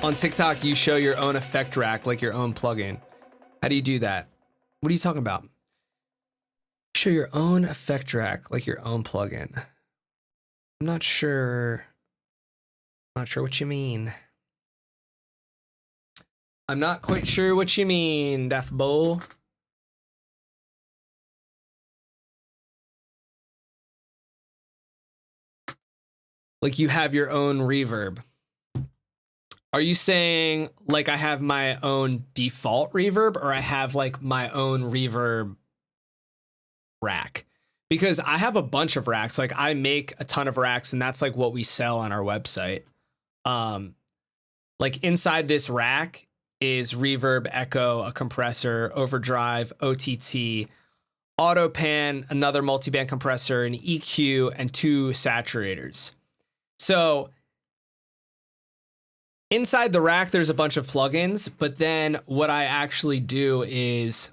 On TikTok, you show your own effect rack, like your own plugin. How do you do that? What are you talking about? Show your own effect rack, like your own plugin. I'm not sure. Not sure what you mean. I'm not quite sure what you mean, Daft Bull. Like you have your own reverb. Are you saying like I have my own default reverb, or I have like my own reverb rack? Because I have a bunch of racks. Like I make a ton of racks, and that's like what we sell on our website. Like inside this rack is reverb, echo, a compressor, overdrive, OTT, auto pan, another multiband compressor, an EQ, and 2 saturators. So inside the rack, there's a bunch of plugins, but then what I actually do is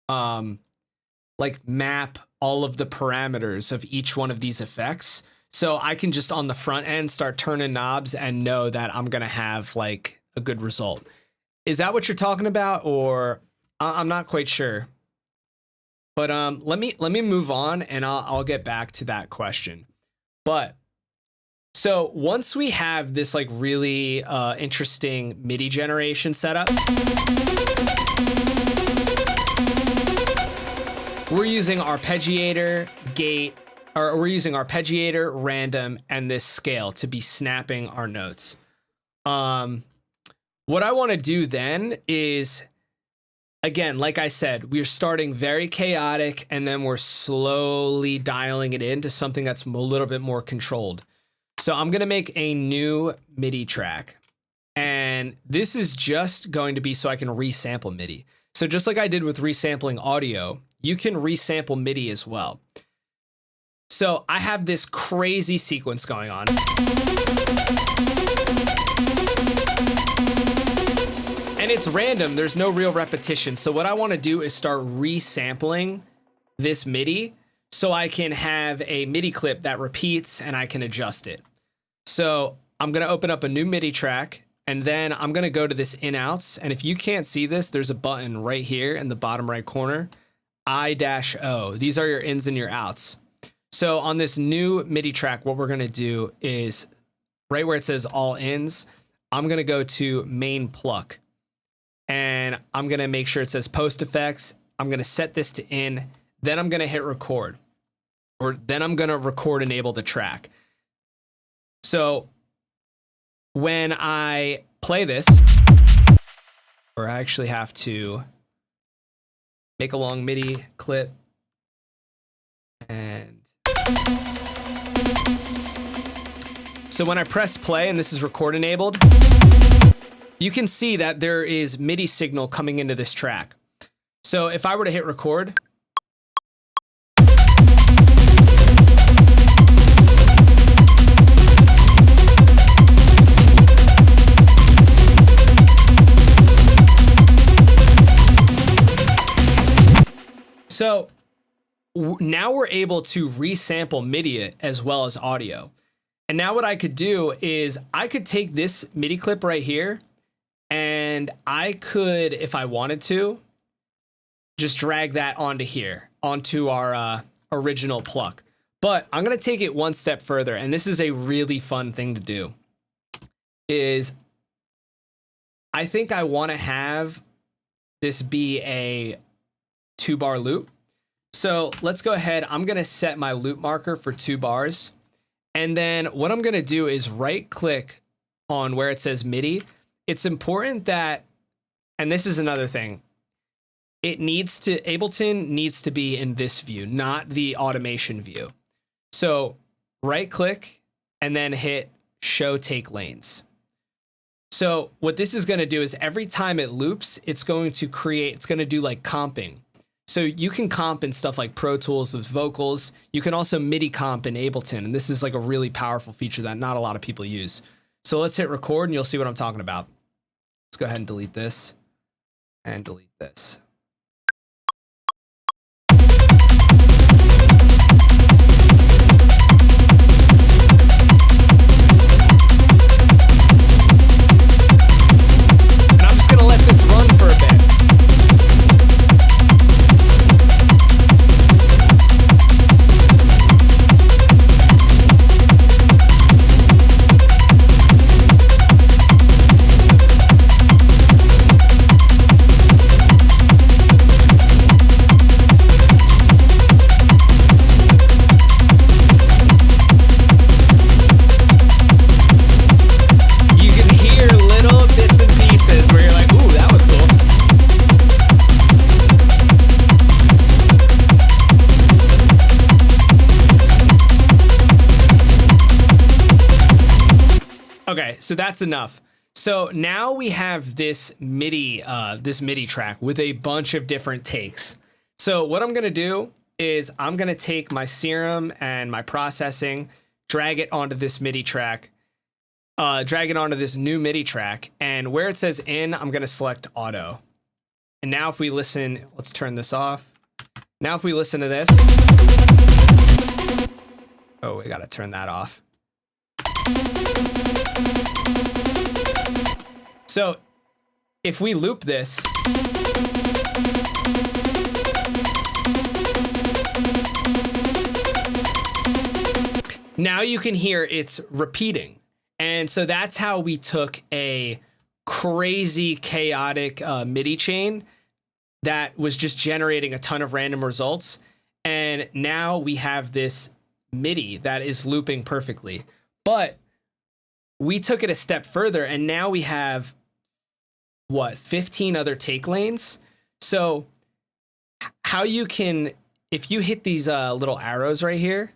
like map all of the parameters of each one of these effects. So I can just on the front end start turning knobs and know that I'm gonna have like a good result. Is that what you're talking about? Or I'm not quite sure. But let me move on, and I'll get back to that question. But so once we have this like really interesting MIDI generation setup, we're using arpeggiator, gate, or we're using arpeggiator, random, and this scale to be snapping our notes. What I want to do then is, again, like I said, we're starting very chaotic, and then we're slowly dialing it into something that's a little bit more controlled. So I'm going to make a new MIDI track, and this is just going to be so I can resample MIDI. So just like I did with resampling audio, you can resample MIDI as well. So I have this crazy sequence going on. And it's random, there's no real repetition. So what I want to do is start resampling this MIDI so I can have a MIDI clip that repeats and I can adjust it. So I'm going to open up a new MIDI track, and then I'm going to go to this in outs. And if you can't see this, there's a button right here in the bottom right corner, I-O. These are your ins and your outs. So on this new MIDI track, what we're going to do is right where it says all ins, I'm going to go to main pluck, and I'm going to make sure it says post effects. I'm going to set this to in, then I'm going to hit record, or then I'm going to record enable the track. So when I play this, or I actually have to make a long MIDI clip, and so when I press play and this is record enabled, you can see that there is MIDI signal coming into this track. So if I were to hit record, so now we're able to resample MIDI as well as audio. And now what I could do is I could take this MIDI clip right here, and I could, if I wanted to, just drag that onto here, onto our original pluck. But I'm going to take it one step further, and this is a really fun thing to do, is I think I want to have this be a 2-bar loop. So let's go ahead. I'm going to set my loop marker for 2 bars. And then what I'm going to do is right click on where it says MIDI. It's important that, and this is another thing, Ableton needs to be in this view, not the automation view. So right click and then hit show take lanes. So what this is going to do is every time it loops, it's going to do like comping. So you can comp in stuff like Pro Tools with vocals. You can also MIDI comp in Ableton. And this is like a really powerful feature that not a lot of people use. So let's hit record and you'll see what I'm talking about. Let's go ahead and delete this and delete this. Okay, so that's enough. So now we have this MIDI track with a bunch of different takes. So what I'm gonna do is I'm gonna take my SERUM and my processing, drag it onto this MIDI track, drag it onto this new MIDI track, and where it says in, I'm gonna select auto. And now if we listen, let's turn this off. Now if we listen to this, oh, we gotta turn that off. So if we loop this, now you can hear it's repeating. And so that's how we took a crazy chaotic MIDI chain that was just generating a ton of random results. And now we have this MIDI that is looping perfectly. But we took it a step further and now we have, what, 15 other take lanes? So how you can, if you hit these little arrows right here,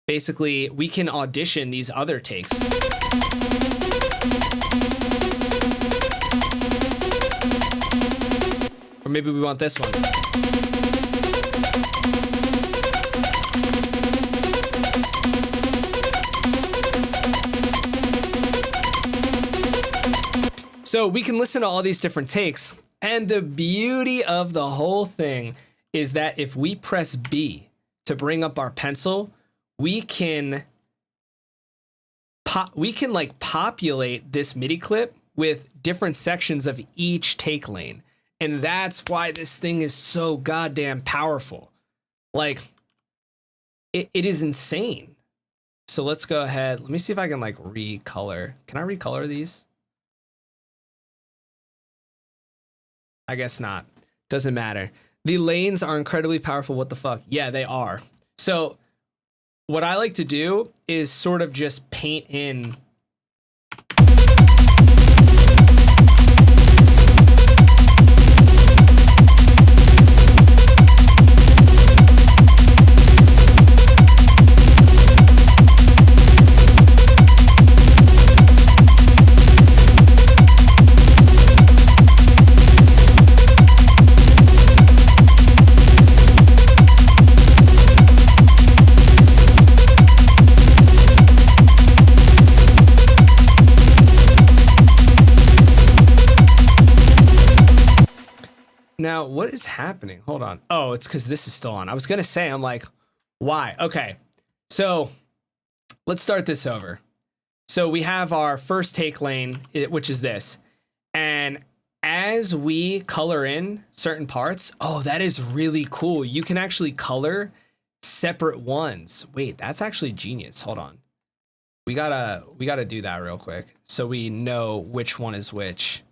basically we can audition these other takes. Or maybe we want this one. So we can listen to all these different takes. And the beauty of the whole thing is that if we press B to bring up our pencil, we can like populate this MIDI clip with different sections of each take lane. And that's why this thing is so goddamn powerful. Like, it is insane. So let's go ahead. Let me see if I can like recolor. Can I recolor these? I guess not. Doesn't matter. The lanes are incredibly powerful. What the fuck? Yeah, they are. So what I like to do is sort of just paint in. Now, what is happening? Hold on. Oh, it's because this is still on. I was going to say, I'm like, why? Okay, so let's start this over. So we have our first take lane, which is this. And as we color in certain parts, oh, that is really cool. You can actually color separate ones. Wait, that's actually genius. Hold on. We gotta do that real quick so we know which one is which.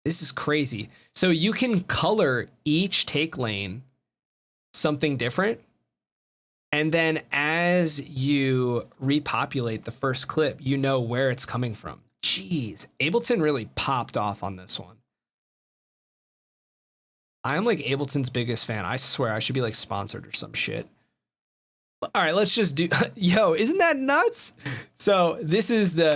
This is crazy. So you can color each take lane something different. And then as you repopulate the first clip, you know where it's coming from. Jeez, Ableton really popped off on this one. I'm like Ableton's biggest fan. I swear I should be like sponsored or some shit. All right, let's just do, yo, isn't that nuts? So this is the,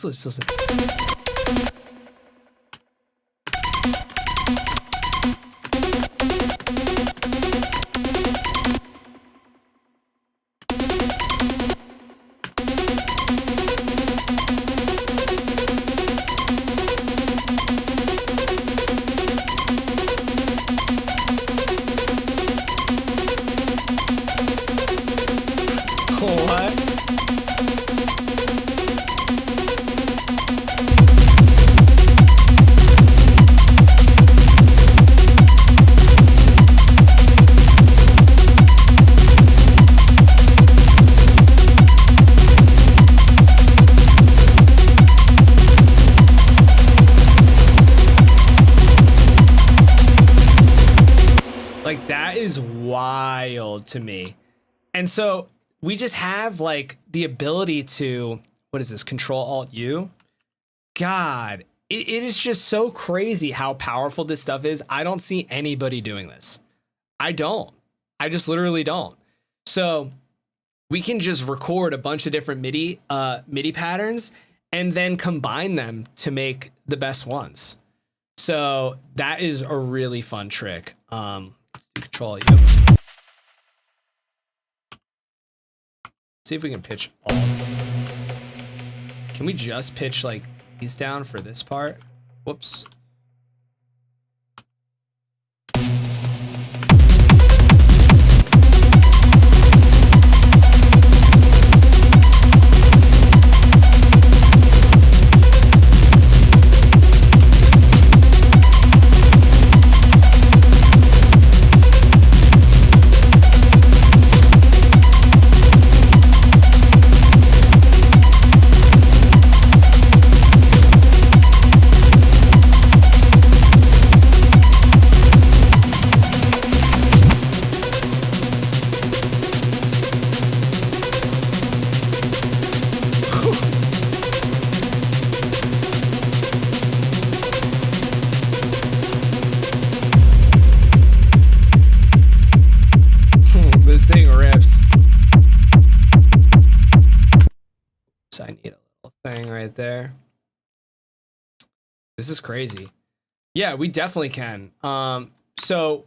let's listen. What? Like, that is wild to me. And so we just have like the ability to, what is this, Control Alt U? God, it is just so crazy how powerful this stuff is. I don't see anybody doing this. I just literally don't. So we can just record a bunch of different MIDI patterns and then combine them to make the best ones. So that is a really fun trick. Let's do Control Alt U. See if we can pitch all. Can we just pitch like these down for this part? Whoops. This thing rips. So I need a little thing right there. This is crazy. Yeah, we definitely can. So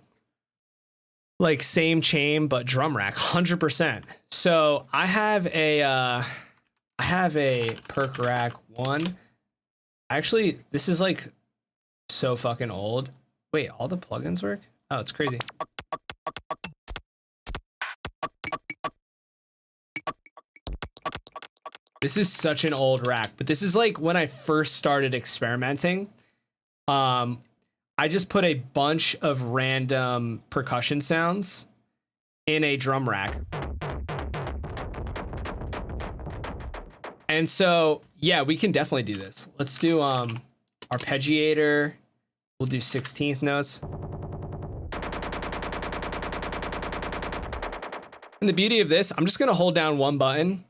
like same chain but drum rack, 100%. So I have a perk rack 1. Actually, this is like so fucking old. Wait, all the plugins work? Oh, it's crazy. This is such an old rack, but this is like when I first started experimenting. I just put a bunch of random percussion sounds in a drum rack. And so, yeah, we can definitely do this. Let's do arpeggiator. We'll do 16th notes. And the beauty of this, I'm just gonna hold down one button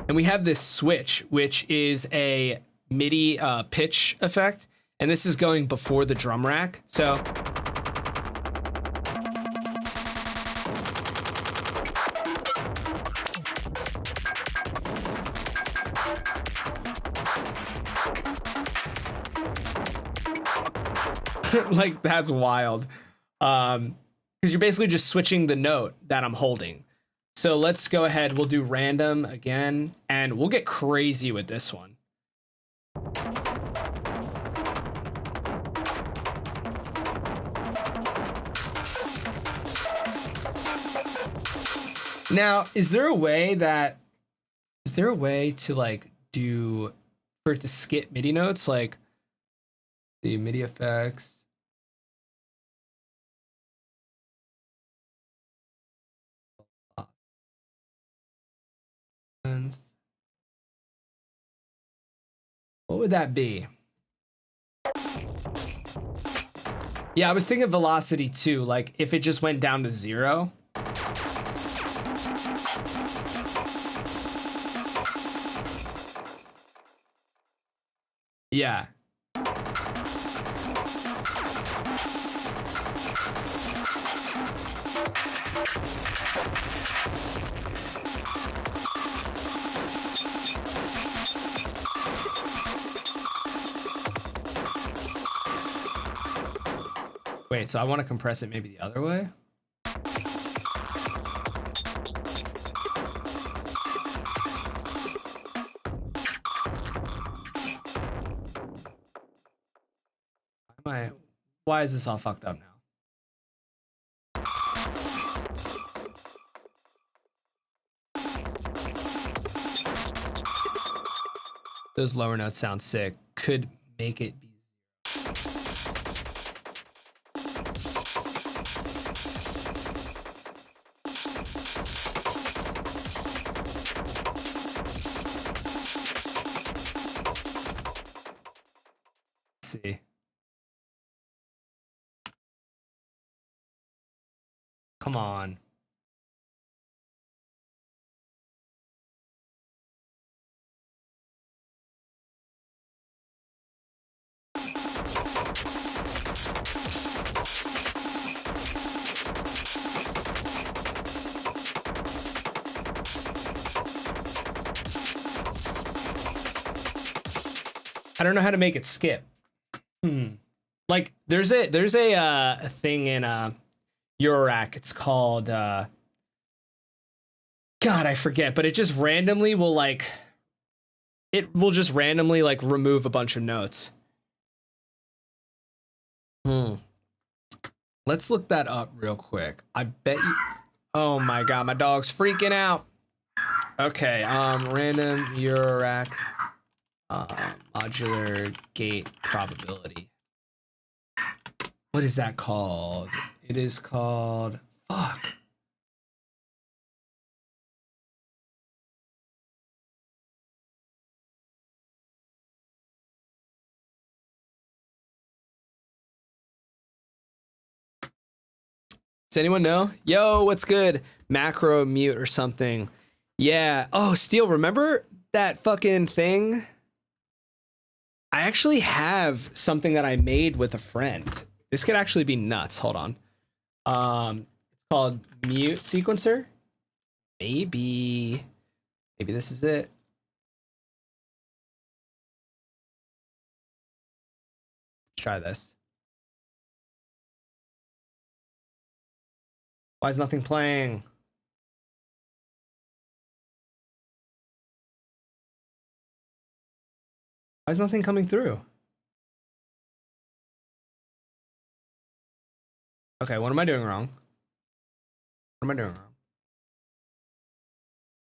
and we have this switch, which is a MIDI pitch effect, and this is going before the drum rack. So like that's wild. Because you're basically just switching the note that I'm holding. So let's go ahead, we'll do random again, and we'll get crazy with this one. Now, is there a way to like do, for it to skip MIDI notes, like the MIDI effects? What would that be? Yeah, I was thinking velocity too, like if it just went down to 0. Yeah. Wait, so I want to compress it maybe the other way? Why is this all fucked up now? Those lower notes sound sick. Could make it be. Let's see. Come on. I don't know how to make it skip. Like there's a thing in Eurorack. It's called God, I forget, but it just randomly will like just randomly like remove a bunch of notes. Let's look that up real quick. I bet you, oh my god, my dog's freaking out. Okay, random Eurorack modular gate probability. What is that called? It is called, fuck. Does anyone know? Yo, what's good? Macro mute or something. Yeah. Oh, Steel, remember that fucking thing? I actually have something that I made with a friend. This could actually be nuts. Hold on. It's called mute sequencer. Maybe this is it. Let's try this. Why is nothing playing? Why is nothing coming through? Okay, what am I doing wrong? What am I doing wrong?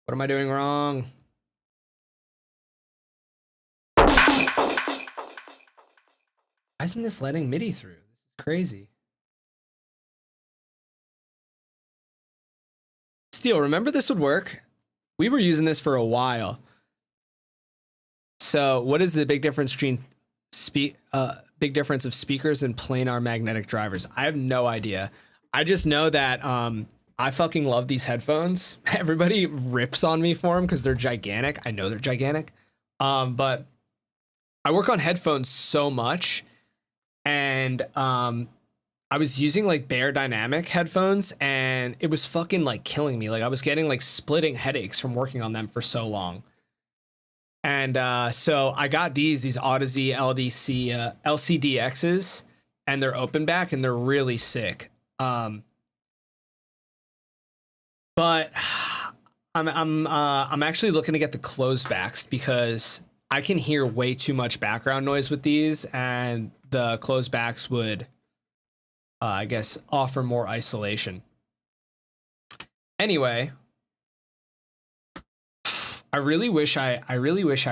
What am I doing wrong? Why isn't this letting MIDI through? This is crazy. Steel, remember this would work? We were using this for a while. So what is the big difference between big difference of speakers and planar magnetic drivers? I have no idea. I just know that I fucking love these headphones. Everybody rips on me for them because they're gigantic. I know they're gigantic. But I work on headphones so much, and I was using like Bear Dynamic headphones, and it was fucking like killing me. Like I was getting like splitting headaches from working on them for so long. And so I got these Audeze LCDXs, and they're open back, and they're really sick. But I'm actually looking to get the closed backs because I can hear way too much background noise with these, and the closed backs would, I guess, offer more isolation. Anyway, I really wish I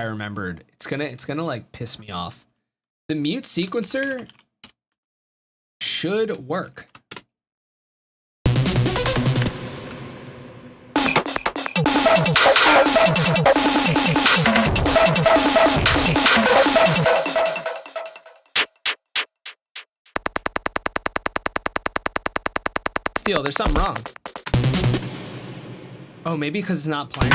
remembered. It's gonna like piss me off. The mute sequencer should work. Steel, there's something wrong. Oh, maybe because it's not playing.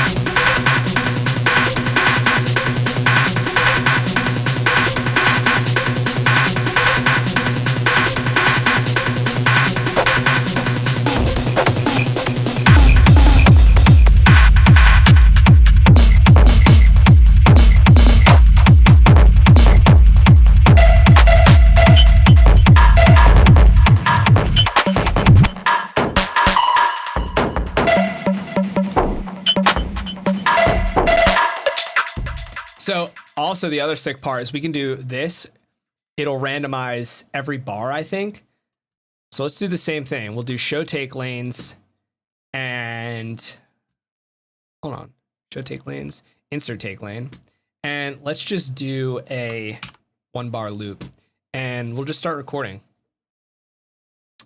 So also the other sick part is we can do this. It'll randomize every bar, I think. So let's do the same thing. We'll do show take lanes and hold on. Show take lanes, insert take lane. And let's just do a 1 bar loop and we'll just start recording.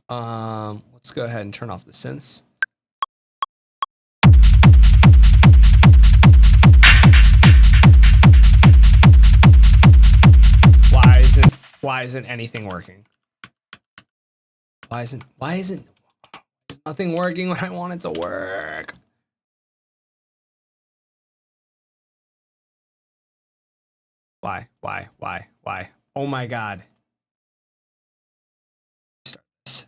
Let's go ahead and turn off the synths. Why isn't anything working? Why isn't nothing working when I want it to work? Why? Oh my God. Start this.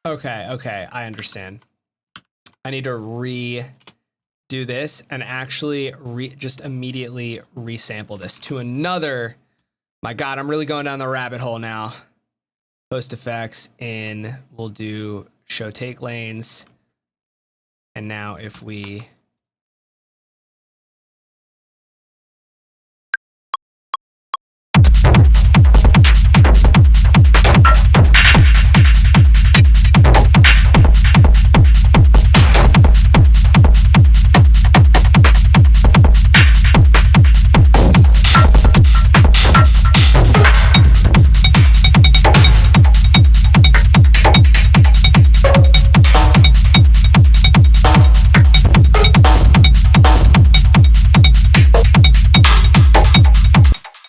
Okay, I understand. I need to redo this and actually just immediately resample this to another. My God, I'm really going down the rabbit hole now. Post effects in, we'll do show take lanes. And now if we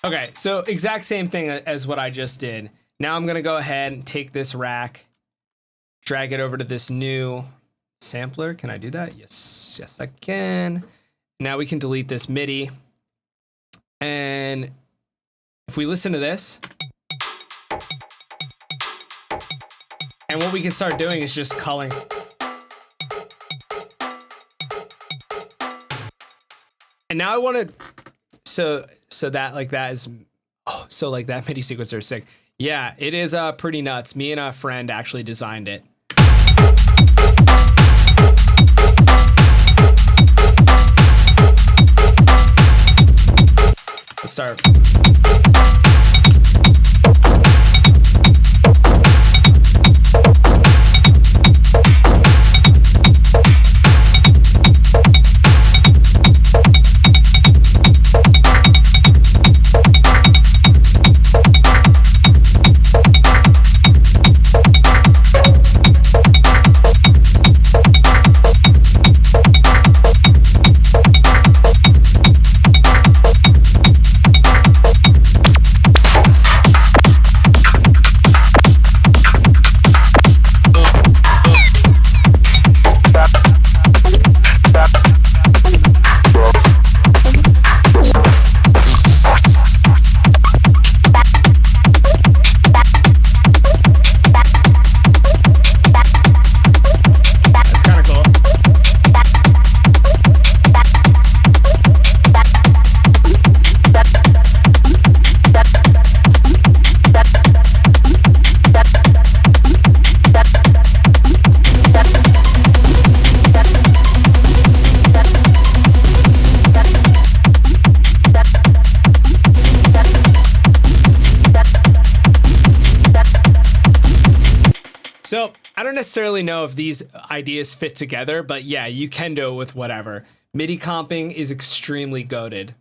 Okay, so exact same thing as what I just did. Now I'm gonna go ahead and take this rack, drag it over to this new sampler. Can I do that? Yes, I can. Now we can delete this MIDI. And if we listen to this, and what we can start doing is just culling. And now I want to, so that like that is, oh, so like that MIDI sequencer is sick. Yeah, it is pretty nuts. Me and a friend actually designed it. Let's start. I don't necessarily know if these ideas fit together, but yeah, you can do it with whatever. MIDI comping is extremely goated.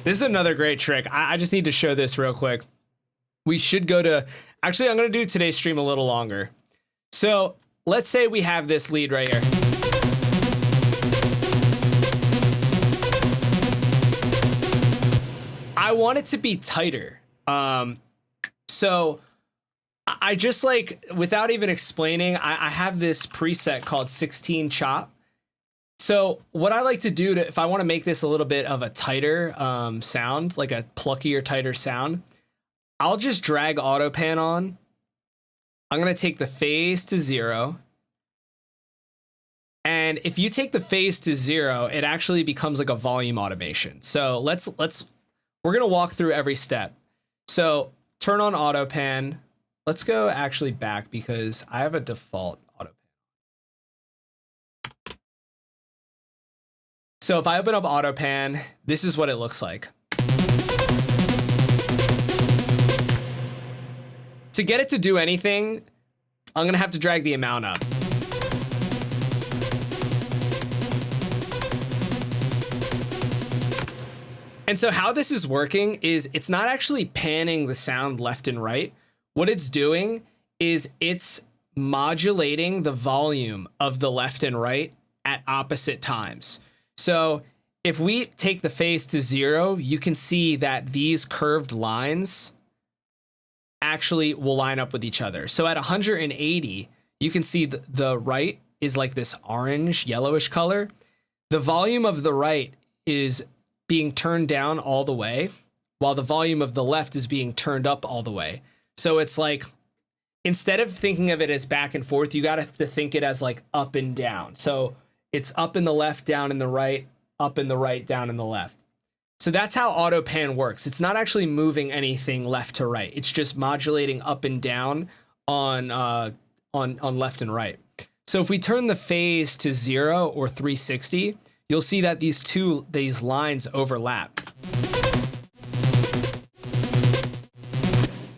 This is another great trick. I just need to show this real quick. We should go to, actually, I'm going to do today's stream a little longer. So let's say we have this lead right here. I want it to be tighter. So I just like, without even explaining, I have this preset called 16 chop. So what I like to do to, if I want to make this a little bit of a tighter sound, like a pluckier, tighter sound, I'll just drag auto pan on. I'm going to take the phase to 0. And if you take the phase to 0, it actually becomes like a volume automation. So we're going to walk through every step. So turn on auto pan. Let's go actually back because I have a default auto pan. So if I open up auto pan, this is what it looks like. To get it to do anything, I'm going to have to drag the amount up. And so how this is working is it's not actually panning the sound left and right. What it's doing is it's modulating the volume of the left and right at opposite times. So if we take the phase to 0, you can see that these curved lines actually will line up with each other. So at 180, you can see the right is like this orange, yellowish color. The volume of the right is being turned down all the way, while the volume of the left is being turned up all the way. So it's like, instead of thinking of it as back and forth, you got to think it as like up and down. So it's up in the left, down in the right, up in the right, down in the left. So that's how auto pan works. It's not actually moving anything left to right. It's just modulating up and down on left and right. So if we turn the phase to 0 or 360, you'll see that these lines overlap.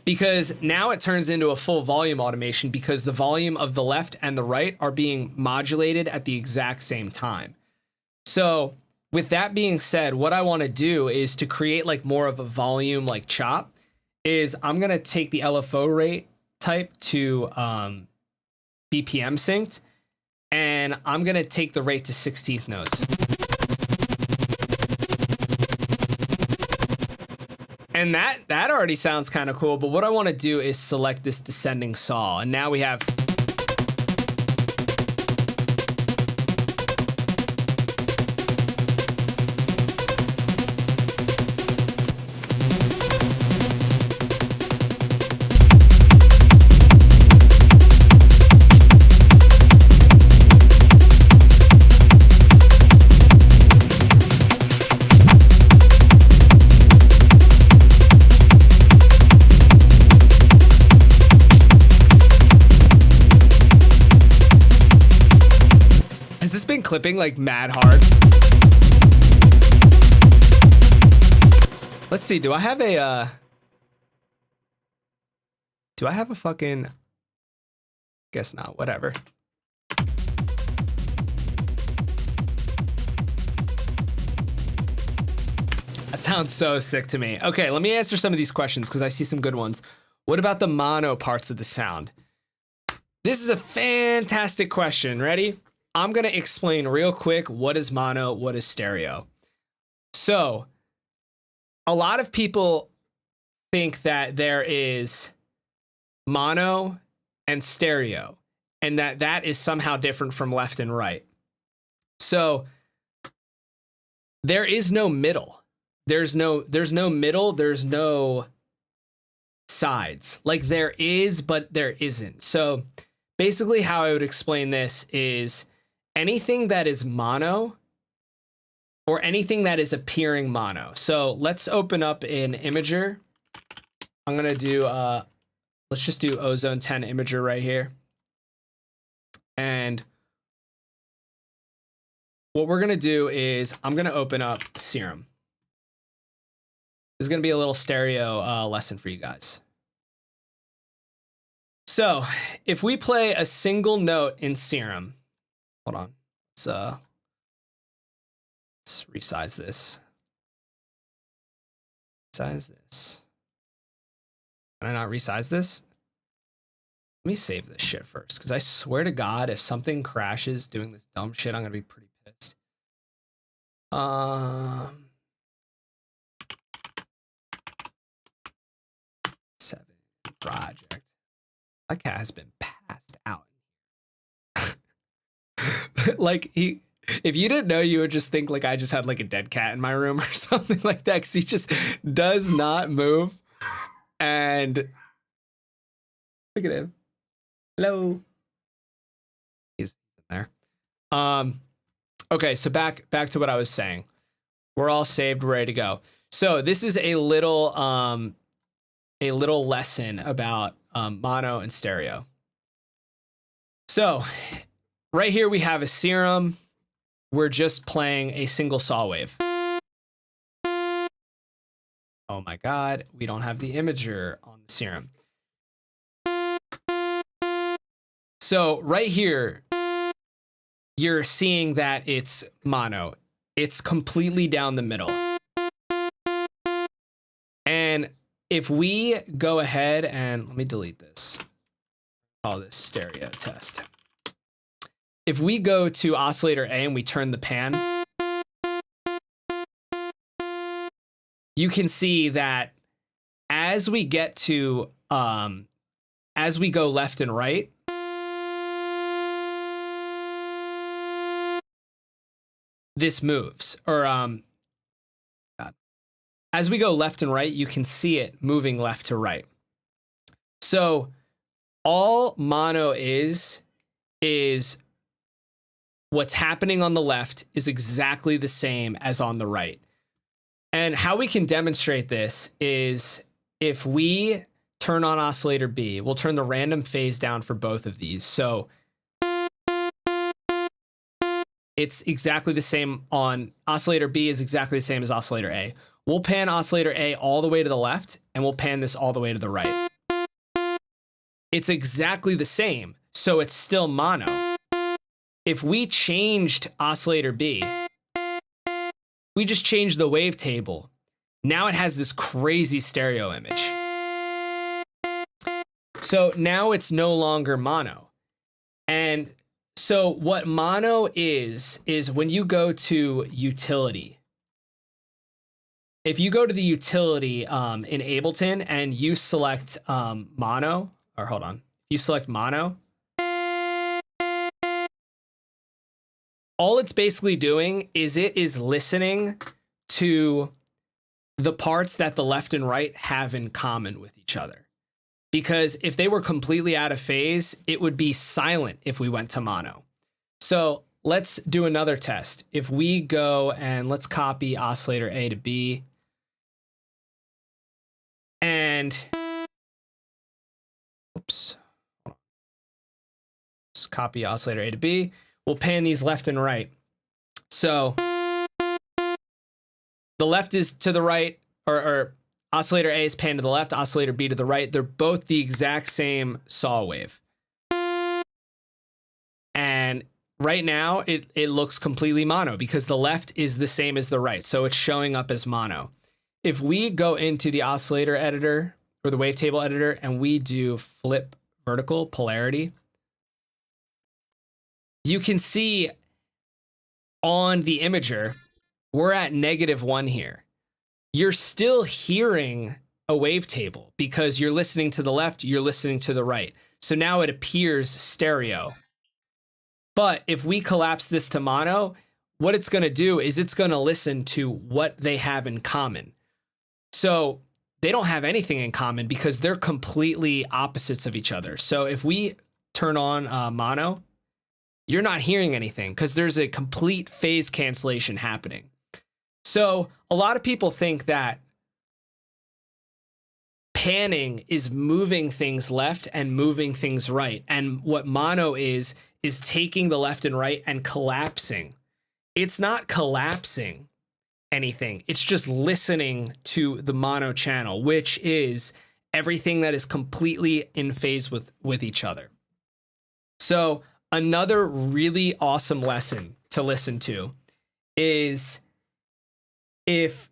Because now it turns into a full volume automation because the volume of the left and the right are being modulated at the exact same time. So with that being said, what I want to do is to create like more of a volume like chop is I'm going to take the LFO rate type to BPM synced, and I'm going to take the rate to 16th notes. And that already sounds kind of cool, but what I want to do is select this descending saw, and now we have... clipping like mad hard. Let's see, do I have a fucking, guess not, whatever. That sounds so sick to me. Okay, let me answer some of these questions because I see some good ones. What about the mono parts of the sound? This is a fantastic question. Ready? I'm gonna explain real quick what is mono, what is stereo. So, a lot of people think that there is mono and stereo, and that is somehow different from left and right. So, there is no middle. There's no middle, there's no sides. Like there is, but there isn't. So basically how I would explain this is anything that is mono or anything that is appearing mono. So let's open up an imager. I'm gonna do, let's just do Ozone 10 imager right here. And what we're gonna do is I'm gonna open up SERUM. This is going to be a little stereo lesson for you guys. So if we play a single note in SERUM, hold on, let's resize this. Resize this. Can I not resize this? Let me save this shit first, because I swear to God, if something crashes doing this dumb shit, I'm going to be pretty pissed. 7 project. My cat has been passed out. Like if you didn't know, you would just think like I just had like a dead cat in my room or something like that, because he just does not move. And look at him. Hello. He's in there. Okay, so back to what I was saying. We're all saved, ready to go. So this is a little lesson about mono and stereo. So right here we have a SERUM. We're just playing a single saw wave. Oh my God, we don't have the imager on the SERUM. So right here, you're seeing that it's mono. It's completely down the middle. And if we go ahead and let me delete this, call this stereo test. If we go to oscillator A and we turn the pan, you can see that as we get to, as we go left and right, this moves, or as we go left and right, you can see it moving left to right. So all mono is what's happening on the left is exactly the same as on the right. And how we can demonstrate this is if we turn on oscillator B, we'll turn the random phase down for both of these. So it's exactly the same on oscillator B is exactly the same as oscillator A. We'll pan oscillator A all the way to the left, and we'll pan this all the way to the right. It's exactly the same, so it's still mono. If we changed oscillator B, we just changed the wavetable. Now it has this crazy stereo image. So now it's no longer mono. And so what mono is when you go to utility. If you go to the utility in Ableton and you select mono, or hold on, you select mono, all it's basically doing is it is listening to the parts that the left and right have in common with each other. Because if they were completely out of phase, it would be silent if we went to mono. So let's do another test. If we go and let's copy oscillator A to B, and oops, let's copy oscillator A to B. We'll pan these left and right. So the left is to the right, or oscillator A is panned to the left, oscillator B to the right. They're both the exact same saw wave. And right now it looks completely mono because the left is the same as the right. So it's showing up as mono. If we go into the oscillator editor or the wavetable editor and we do flip vertical polarity, you can see on the imager, we're at -1 here. You're still hearing a wavetable because you're listening to the left, you're listening to the right. So now it appears stereo. But if we collapse this to mono, what it's going to do is it's going to listen to what they have in common. So they don't have anything in common because they're completely opposites of each other. So if we turn on mono, you're not hearing anything because there's a complete phase cancellation happening. So a lot of people think that panning is moving things left and moving things right. And what mono is taking the left and right and collapsing. It's not collapsing anything. It's just listening to the mono channel, which is everything that is completely in phase with each other. So another really awesome lesson to listen to is if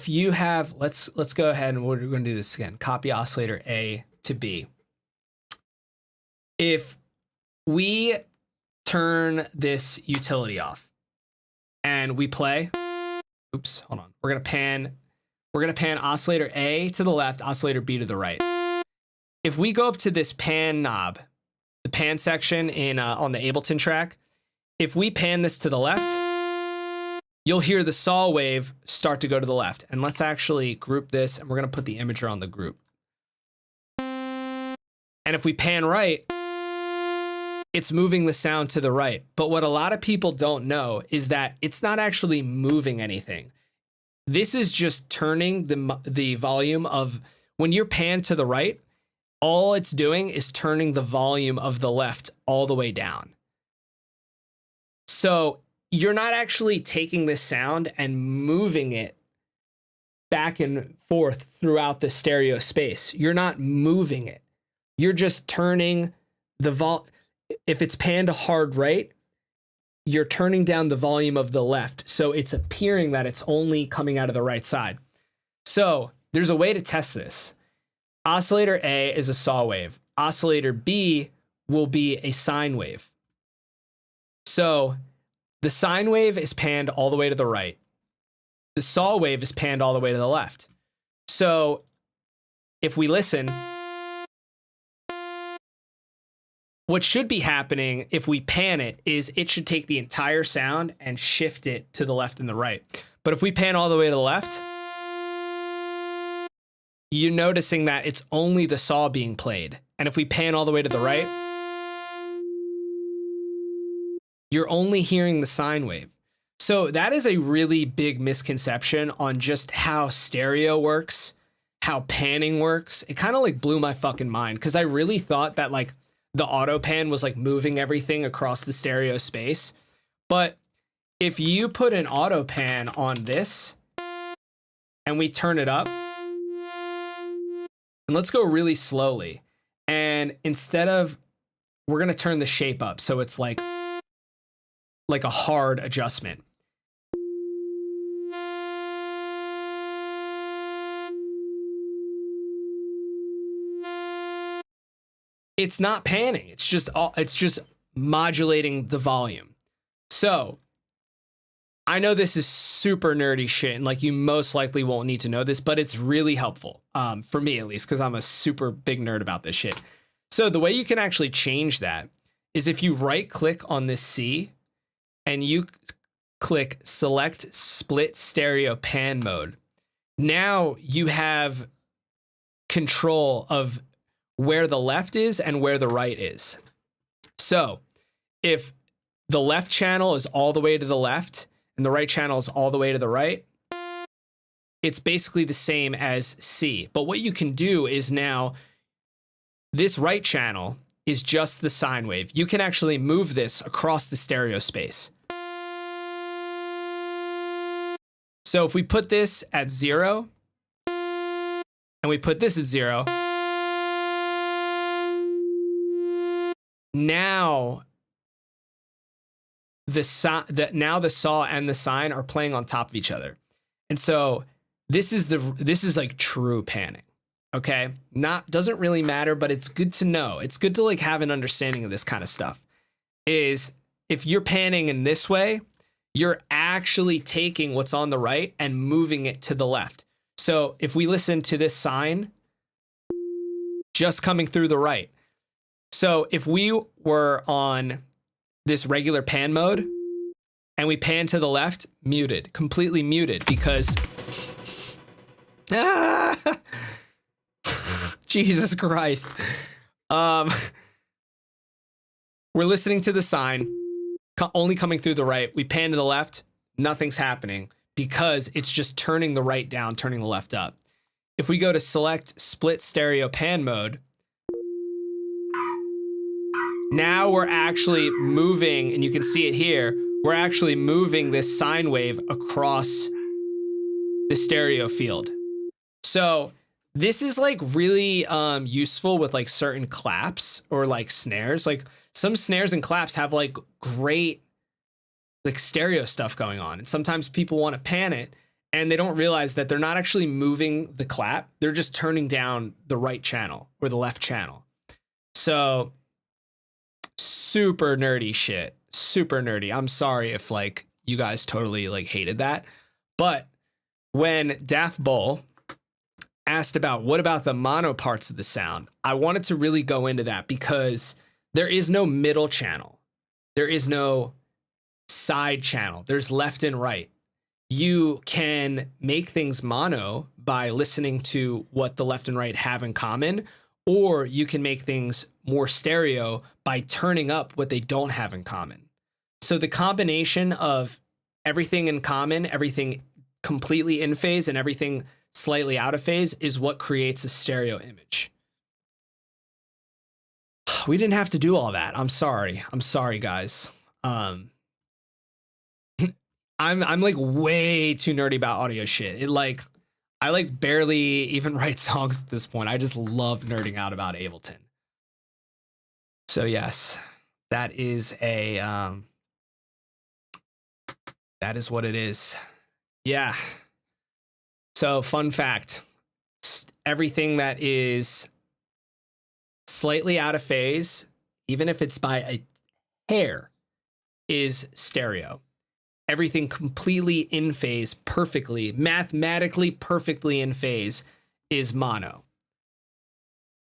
you have, let's go ahead and we're going to do this again. Copy oscillator A to B. If we turn this utility off and we play, oops, hold on. We're going to pan oscillator A to the left, oscillator B to the right. If we go up to this pan knob, the pan section in on the Ableton track, if we pan this to the left, you'll hear the saw wave start to go to the left. And let's actually group this, and we're going to put the imager on the group. And if we pan right, it's moving the sound to the right. But what a lot of people don't know is that it's not actually moving anything. This is just turning the volume of, when you're panned to the right, all it's doing is turning the volume of the left all the way down. So you're not actually taking this sound and moving it back and forth throughout the stereo space. You're not moving it. You're just turning the if it's panned to hard right, you're turning down the volume of the left. So it's appearing that it's only coming out of the right side. So there's a way to test this. Oscillator A is a saw wave. Oscillator B will be a sine wave. So the sine wave is panned all the way to the right. The saw wave is panned all the way to the left. So if we listen, what should be happening if we pan it is it should take the entire sound and shift it to the left and the right. But if we pan all the way to the left, you're noticing that it's only the saw being played. And if we pan all the way to the right, you're only hearing the sine wave. So that is a really big misconception on just how stereo works, how panning works. It kind of like blew my fucking mind because I really thought that like the auto pan was like moving everything across the stereo space. But if you put an auto pan on this and we turn it up, and let's go really slowly. And instead of, we're going to turn the shape up. So it's like a hard adjustment. It's not panning. It's just modulating the volume. So I know this is super nerdy shit, and like you most likely won't need to know this, but it's really helpful for me at least, because I'm a super big nerd about this shit. So the way you can actually change that is if you right click on this C and you click select split stereo pan mode. Now you have control of where the left is and where the right is. So if the left channel is all the way to the left and the right channel is all the way to the right, it's basically the same as C. But what you can do is now this right channel is just the sine wave. You can actually move this across the stereo space. So if we put this at 0 and we put this at 0, now now the saw and the sine are playing on top of each other. And so this is like true panning. Okay. Doesn't really matter, but it's good to know. It's good to like have an understanding of this kind of stuff. Is if you're panning in this way, you're actually taking what's on the right and moving it to the left. So if we listen to this sine just coming through the right. So if we were on this regular pan mode and we pan to the left, muted, completely muted, because Jesus Christ. We're listening to the sine only coming through the right. We pan to the left, nothing's happening because it's just turning the right down, turning the left up. If we go to select split stereo pan mode, now we're actually moving, and you can see it here, we're actually moving this sine wave across the stereo field. So this is like really useful with like certain claps or like snares. Like some snares and claps have like great like stereo stuff going on. And sometimes people want to pan it and they don't realize that they're not actually moving the clap. They're just turning down the right channel or the left channel. So super nerdy shit, super nerdy. I'm sorry if like you guys totally like hated that. But when Daft Bull asked about what about the mono parts of the sound, I wanted to really go into that because there is no middle channel. There is no side channel. There's left and right. You can make things mono by listening to what the left and right have in common, or you can make things more stereo by turning up what they don't have in common. So the combination of everything in common, everything completely in phase, and everything slightly out of phase is what creates a stereo image. We didn't have to do all that. I'm sorry. I'm sorry, guys. I'm like way too nerdy about audio shit. I like barely even write songs at this point. I just love nerding out about Ableton. So yes, that is what it is. Yeah. So fun fact, everything that is slightly out of phase, even if it's by a hair, is stereo. Everything completely in phase, perfectly, mathematically perfectly in phase, is mono.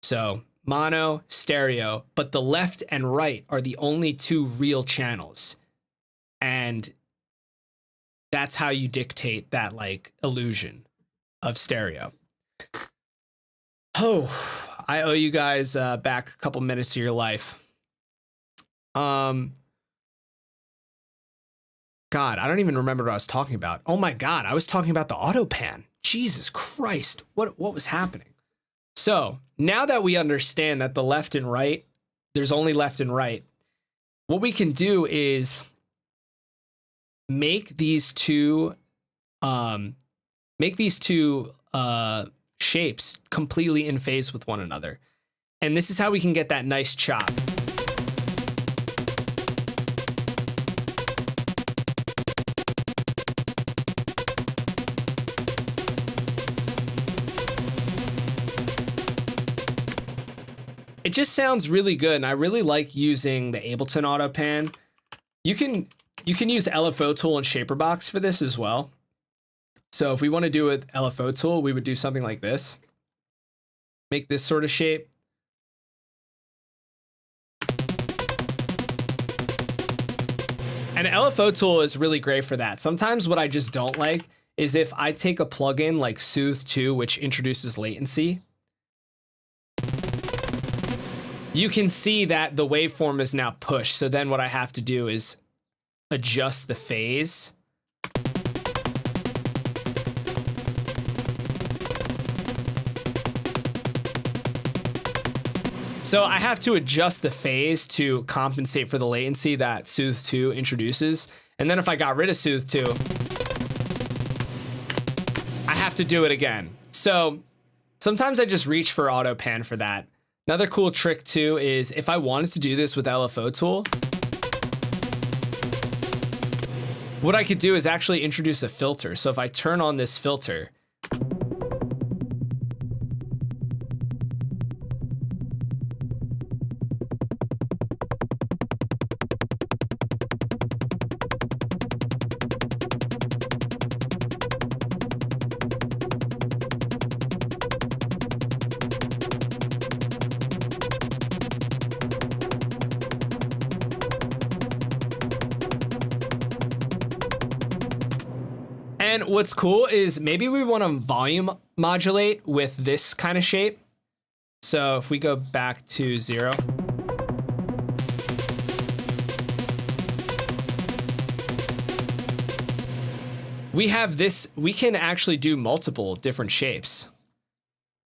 So mono, stereo, but the left and right are the only two real channels. And that's how you dictate that like illusion of stereo. Oh, I owe you guys back a couple minutes of your life. God, I don't even remember what I was talking about. Oh my God, I was talking about the auto pan. Jesus Christ, what was happening? So now that we understand that the left and right, there's only left and right, what we can do is make these two shapes completely in phase with one another. And this is how we can get that nice chop. It just sounds really good, and I really like using the Ableton Auto Pan. You can use LFO Tool and Shaperbox for this as well. So if we want to do it with LFO Tool, we would do something like this. Make this sort of shape. And LFO Tool is really great for that. Sometimes what I just don't like is if I take a plugin like Soothe 2, which introduces latency, you can see that the waveform is now pushed. So then what I have to do is adjust the phase. So I have to adjust the phase to compensate for the latency that Soothe 2 introduces. And then if I got rid of Soothe 2, I have to do it again. So sometimes I just reach for Auto Pan for that. Another cool trick too is if I wanted to do this with LFO Tool, what I could do is actually introduce a filter. So if I turn on this filter, and what's cool is maybe we want to volume modulate with this kind of shape. So if we go back to 0. We have this, we can actually do multiple different shapes.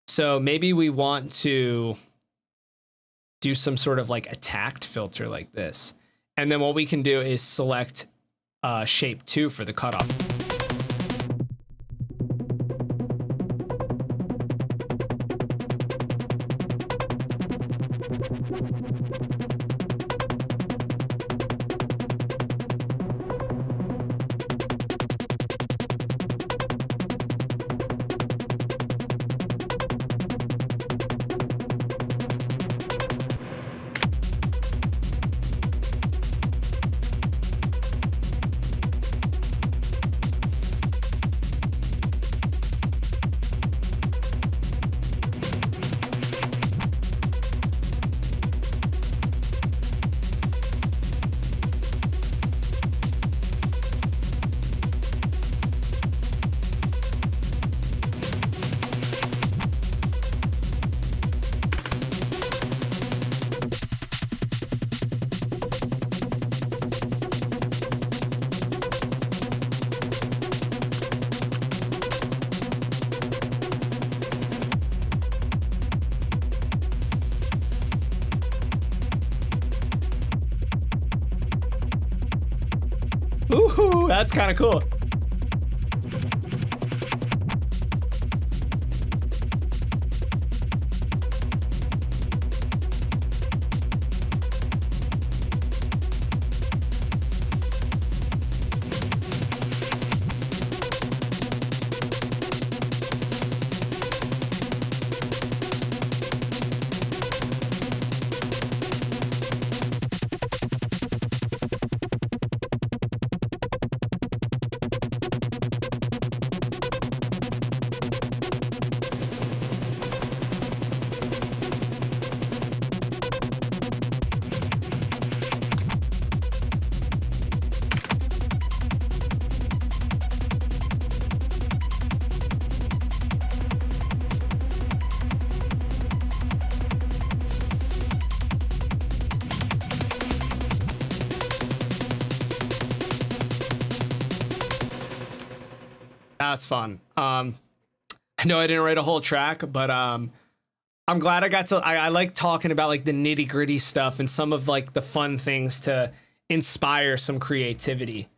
So maybe we want to do some sort of like attacked filter like this. And then what we can do is select shape 2 for the cutoff. Ooh, that's kind of cool. That's fun. I know I didn't write a whole track, but I'm glad I got to. I like talking about like the nitty gritty stuff and some of like the fun things to inspire some creativity.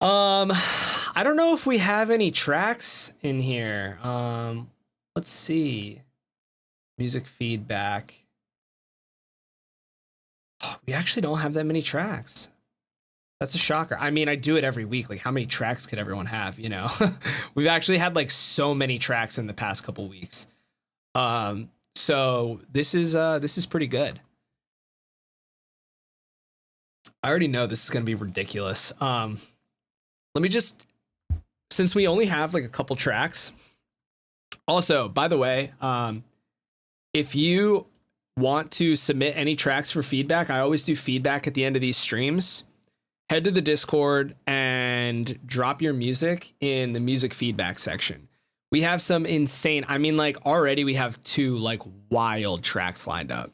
I don't know if we have any tracks in here. Let's see. Music feedback. We actually don't have that many tracks. That's a shocker. I mean, I do it every week. Like, how many tracks could everyone have, you know? We've actually had like so many tracks in the past couple weeks. So this is pretty good. I already know this is gonna be ridiculous. Let me just, since we only have like a couple tracks. Also, by the way, if you want to submit any tracks for feedback, I always do feedback at the end of these streams. Head to the Discord and drop your music in the music feedback section. We have some insane, I mean, like already we have 2 like wild tracks lined up.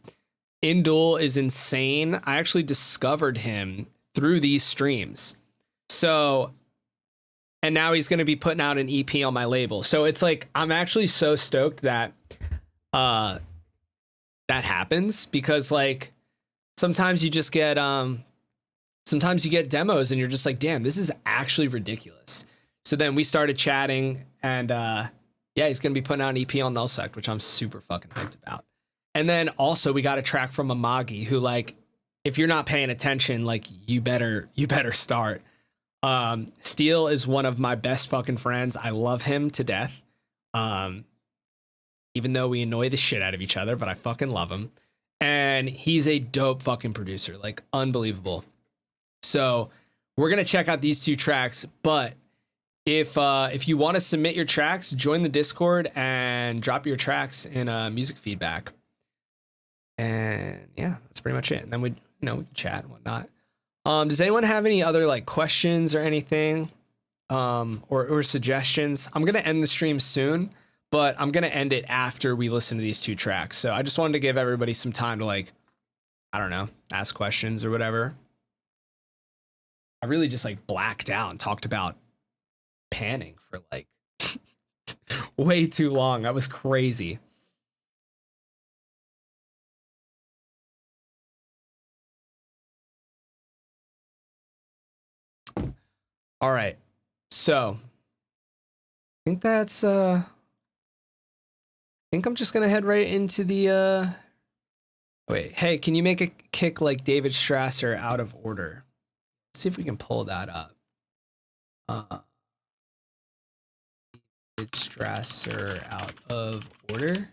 Indul is insane. I actually discovered him through these streams. So, and now he's going to be putting out an EP on my label. So it's like, I'm actually so stoked that that happens, because like sometimes you just get sometimes you get demos and you're just like, damn, this is actually ridiculous. So then we started chatting, and yeah, he's gonna be putting out an EP on Nullsect, which I'm super fucking hyped about. And then also we got a track from Amagi, who, like, if you're not paying attention, like you better start. Steele is one of my best fucking friends. I love him to death. Even though we annoy the shit out of each other, but I fucking love him. And he's a dope fucking producer, like unbelievable. So we're gonna check out these two tracks, but if you want to submit your tracks, join the Discord and drop your tracks in music feedback. And yeah, that's pretty much it. And then we can chat and whatnot. Does anyone have any other like questions or anything, or suggestions? I'm gonna end the stream soon, but I'm gonna end it after we listen to these two tracks. So I just wanted to give everybody some time to, like, I don't know, ask questions or whatever. I really just like blacked out and talked about panning for like way too long. That was crazy. All right. So I think that's I think I'm just gonna head right into the wait, hey, can you make a kick like David Strasser out of order? Let's see if we can pull that up. David Strasser out of order.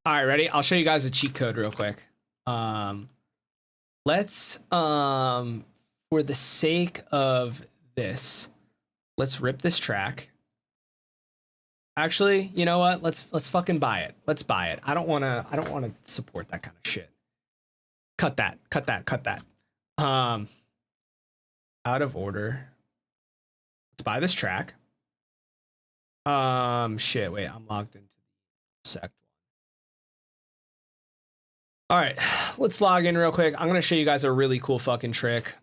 All right, ready? I'll show you guys a cheat code real quick. Let's for the sake of this, let's rip this track. Actually, you know what? Let's fucking buy it. Let's buy it. I don't want to support that kind of shit. Cut that. Out of order. Let's buy this track. Shit, wait, I'm logged into the sect. All right, let's log in real quick. I'm gonna show you guys a really cool fucking trick.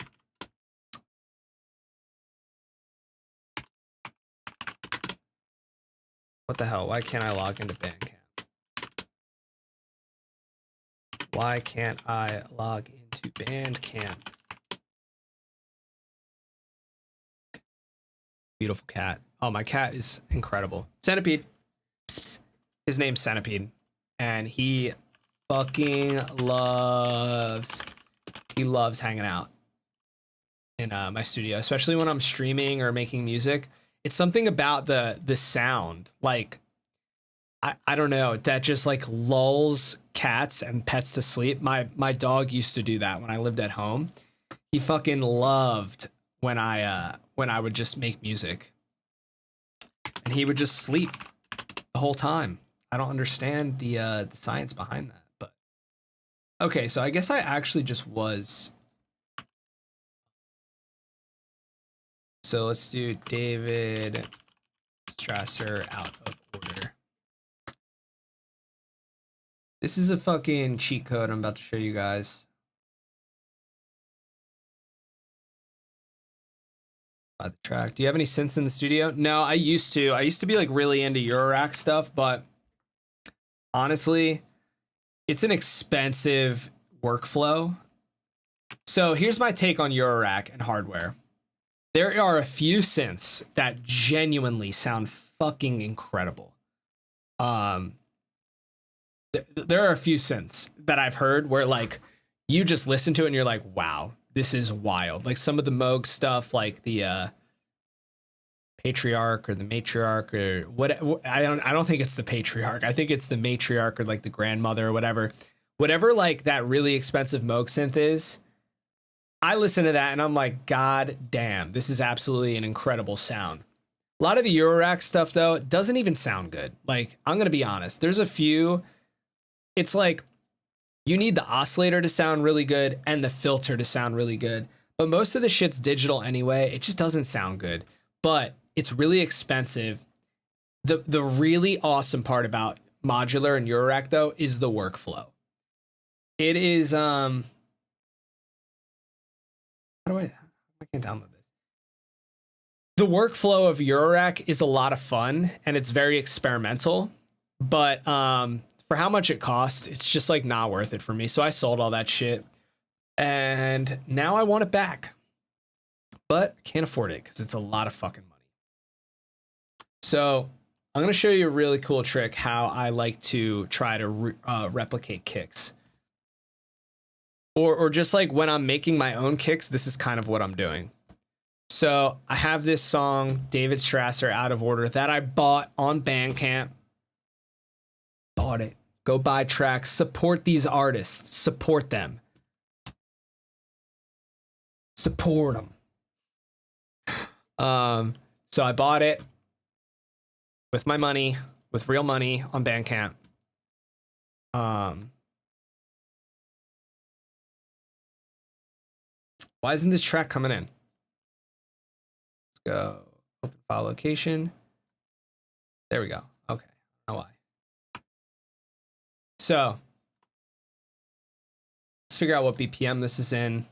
What the hell? Why can't I log into Bandcamp? Why can't I log into Bandcamp? Beautiful cat. Oh, my cat is incredible. Centipede. Psst, psst. His name's Centipede, and he fucking loves hanging out in my studio, especially when I'm streaming or making music. It's something about the sound, like I don't know, that just like lulls cats and pets to sleep. My dog used to do that when I lived at home. He fucking loved when I would just make music, and he would just sleep the whole time. I don't understand the science behind that. Okay, so I guess I actually just was. So let's do David Strasser out of order. This is a fucking cheat code I'm about to show you guys. The track. Do you have any synths in the studio? No, I used to. I used to be like really into Eurorack stuff, but honestly, it's an expensive workflow. So here's my take on Eurorack and hardware. There are a few synths that genuinely sound fucking incredible. There are a few synths that I've heard where like you just listen to it and you're like, wow, this is wild. Like some of the Moog stuff, like the Patriarch or the Matriarch or what. I don't think it's the Patriarch. I think it's the Matriarch or like the Grandmother or whatever like that really expensive Moog synth is. I listen to that and I'm like, God damn, this is absolutely an incredible sound. A lot of the Eurorack stuff though doesn't even sound good. Like, I'm gonna be honest, there's a few. It's like you need the oscillator to sound really good and the filter to sound really good, but most of the shit's digital anyway. It just doesn't sound good, but it's really expensive. The really awesome part about modular and Eurorack though is the workflow. It is how do I can't download this. The workflow of Eurorack is a lot of fun and it's very experimental, but for how much it costs, it's just like not worth it for me. So I sold all that shit and now I want it back, but can't afford it because it's a lot of fucking money. So I'm gonna show you a really cool trick how I like to try to replicate kicks. Or just like when I'm making my own kicks, this is kind of what I'm doing. So I have this song, David Strasser, Out of Order, that I bought on Bandcamp. Bought it. Go buy tracks. Support these artists. Support them. Support them. So I bought it with my money, with real money on Bandcamp. Why isn't this track coming in? Let's go. Open file location. There we go. Okay. Now why? So let's figure out what BPM this is in.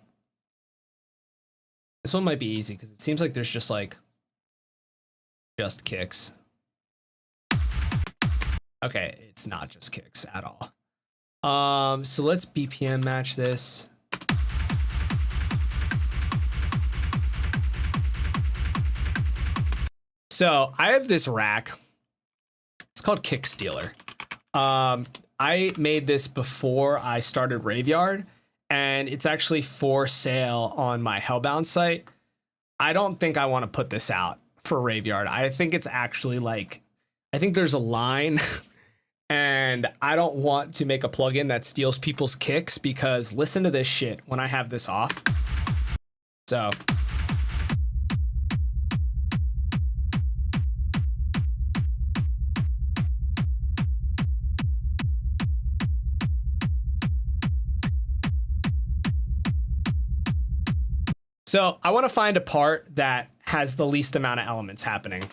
This one might be easy because it seems like there's just kicks. Okay, it's not just kicks at all. So let's BPM match this. So I have this rack. It's called Kick Stealer. I made this before I started Raveyard, and it's actually for sale on my Hellbound site. I don't think I want to put this out for Raveyard. I think it's actually like, I think there's a line and I don't want to make a plugin that steals people's kicks because listen to this shit when I have this off. So. So I want to find a part that has the least amount of elements happening.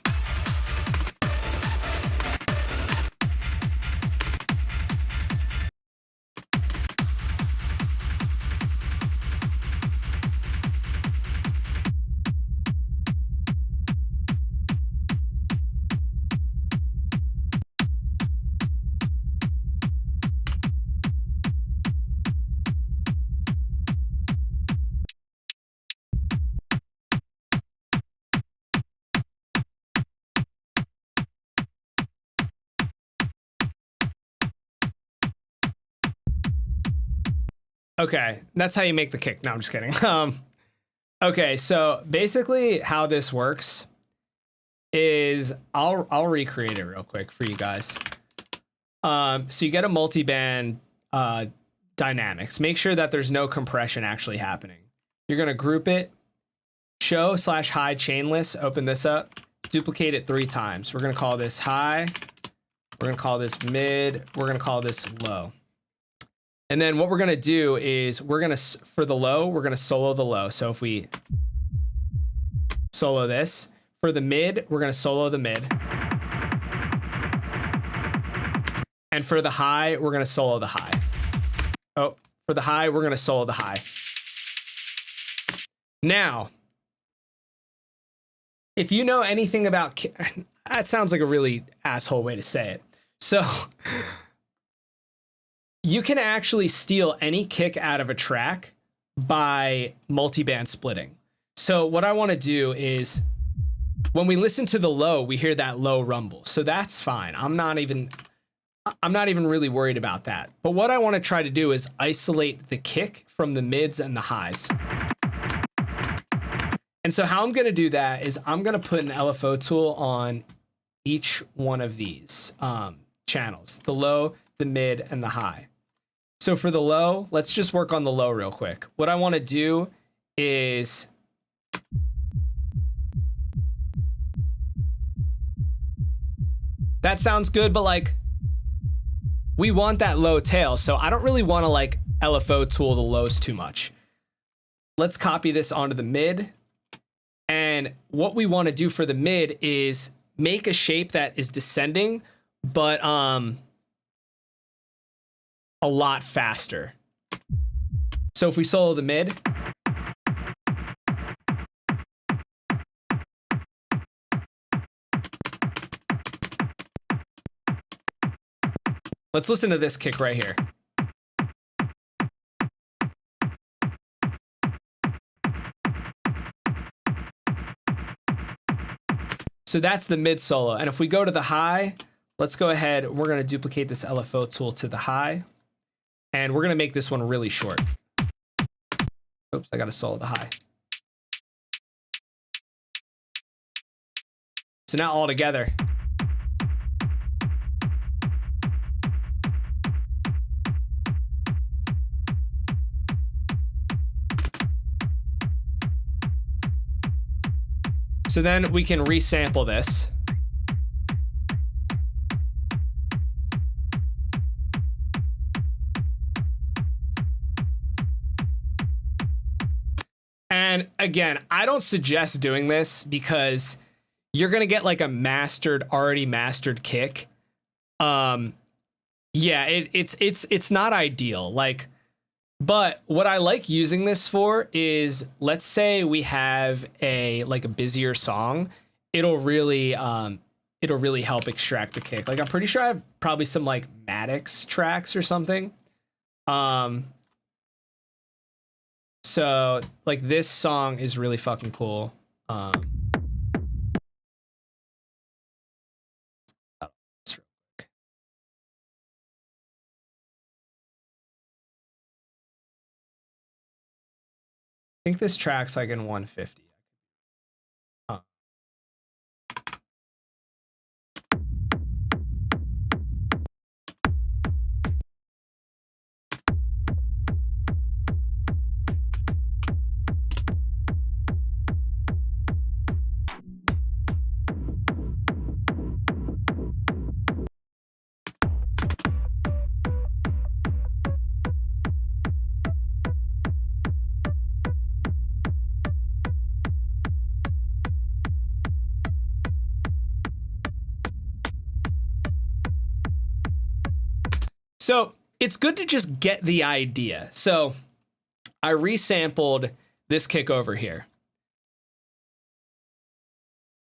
Okay, that's how you make the kick. No, I'm just kidding. Okay, so basically how this works is I'll recreate it real quick for you guys. So you get a multi-band dynamics. Make sure that there's no compression actually happening. You're gonna group it, show/high chainless, open this up, duplicate it 3 times. We're gonna call this high, we're gonna call this mid, we're gonna call this low. And then what we're gonna do is for the low, we're gonna solo the low. So if we solo this, for the mid, we're gonna solo the mid. And for the high, we're gonna solo the high. Oh, for the high, we're gonna solo the high. Now, if you know anything about, that sounds like a really asshole way to say it. So, you can actually steal any kick out of a track by multi-band splitting. So what I want to do is when we listen to the low, we hear that low rumble. So that's fine. I'm not even really worried about that. But what I want to try to do is isolate the kick from the mids and the highs. And so how I'm going to do that is I'm going to put an LFO tool on each one of these channels, the low, the mid, and the high. So for the low, let's just work on the low real quick. What I want to do is that sounds good, but like we want that low tail. So I don't really want to like LFO tool the lows too much. Let's copy this onto the mid. And what we want to do for the mid is make a shape that is descending, but a lot faster. So if we solo the mid, let's listen to this kick right here. So that's the mid solo. And if we go to the high, let's go ahead. We're going to duplicate this LFO tool to the high. And we're going to make this one really short. Oops, I got to solo the high. So now all together. So then we can resample this. And again, I don't suggest doing this because you're gonna get like a already mastered kick. Yeah, it's not ideal. Like, but what I like using this for is, let's say we have a busier song, it'll really help extract the kick. Like, I'm pretty sure I have probably some like Maddox tracks or something. So like this song is really fucking cool. I think this track's like in 150. So it's good to just get the idea. So I resampled this kick over here.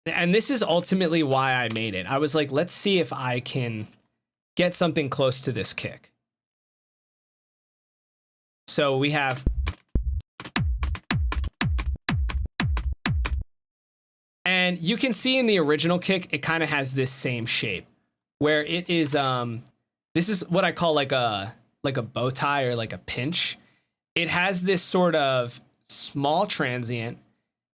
And this is ultimately why I made it. I was like, let's see if I can get something close to this kick. So we have. And you can see in the original kick, it kind of has this same shape where it is, this is what I call like a bow tie or like a pinch. It has this sort of small transient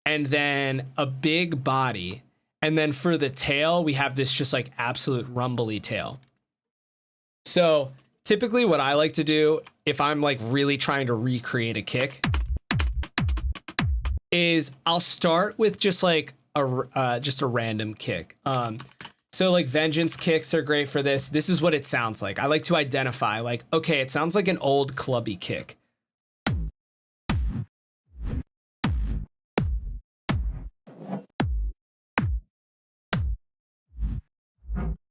and then a big body. And then for the tail, we have this just like absolute rumbly tail. So typically what I like to do if I'm like really trying to recreate a kick is I'll start with just like a random kick. So like Vengeance kicks are great for this. This is what it sounds like. I like to identify like, okay, it sounds like an old clubby kick.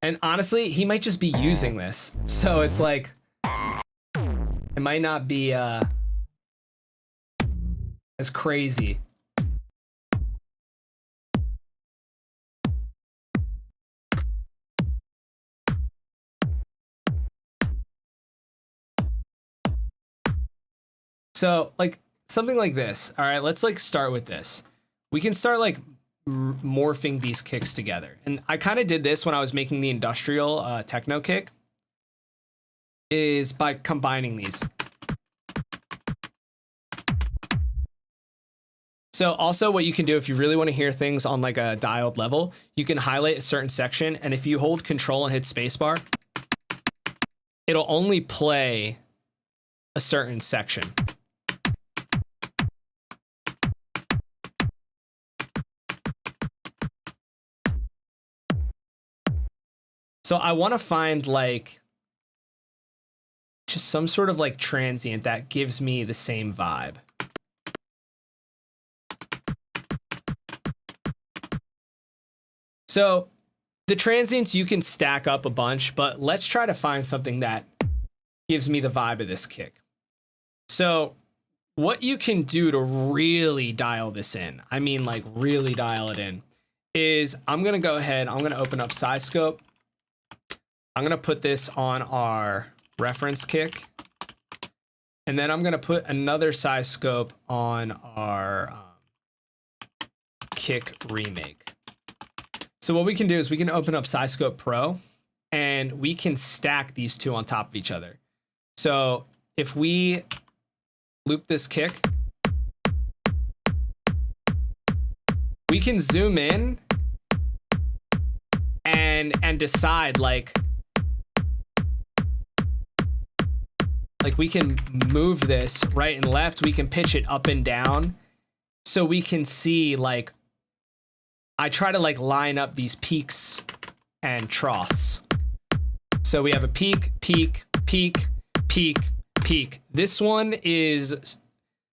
And honestly, he might just be using this. So it's like, it might not be as crazy. So like something like this. All right, let's like start with this. We can start like morphing these kicks together. And I kind of did this when I was making the industrial techno kick, is by combining these. So also what you can do if you really want to hear things on like a dialed level, you can highlight a certain section. And if you hold control and hit spacebar, it'll only play a certain section. So I want to find like just some sort of like transient that gives me the same vibe. So the transients you can stack up a bunch, but let's try to find something that gives me the vibe of this kick. So what you can do to really dial this in, I mean like really dial it in, is I'm going to go ahead, I'm going to open up size scope. I'm going to put this on our reference kick. And then I'm going to put another size scope on our kick remake. So what we can do is we can open up SiScope Pro and we can stack these two on top of each other. So if we loop this kick, we can zoom in and decide like we can move this right and left. We can pitch it up and down. So we can see like, I try to like line up these peaks and troughs. So we have a peak, peak, peak, peak, peak. This one is,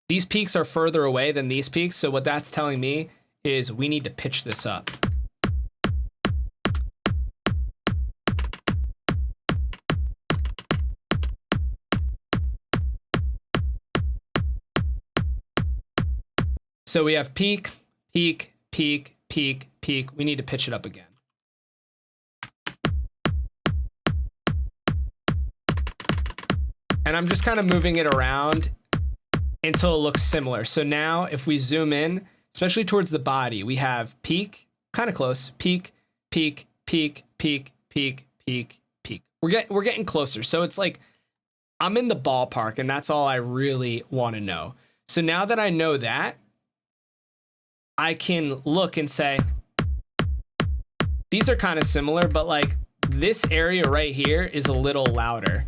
these peaks are further away than these peaks. So what that's telling me is we need to pitch this up. So we have peak, peak, peak, peak, peak. We need to pitch it up again. And I'm just kind of moving it around until it looks similar. So now if we zoom in, especially towards the body, we have peak, kind of close, peak, peak, peak, peak, peak, peak, peak. We're getting closer. So it's like I'm in the ballpark, and that's all I really want to know. So now that I know that, I can look and say, these are kind of similar, but like this area right here is a little louder.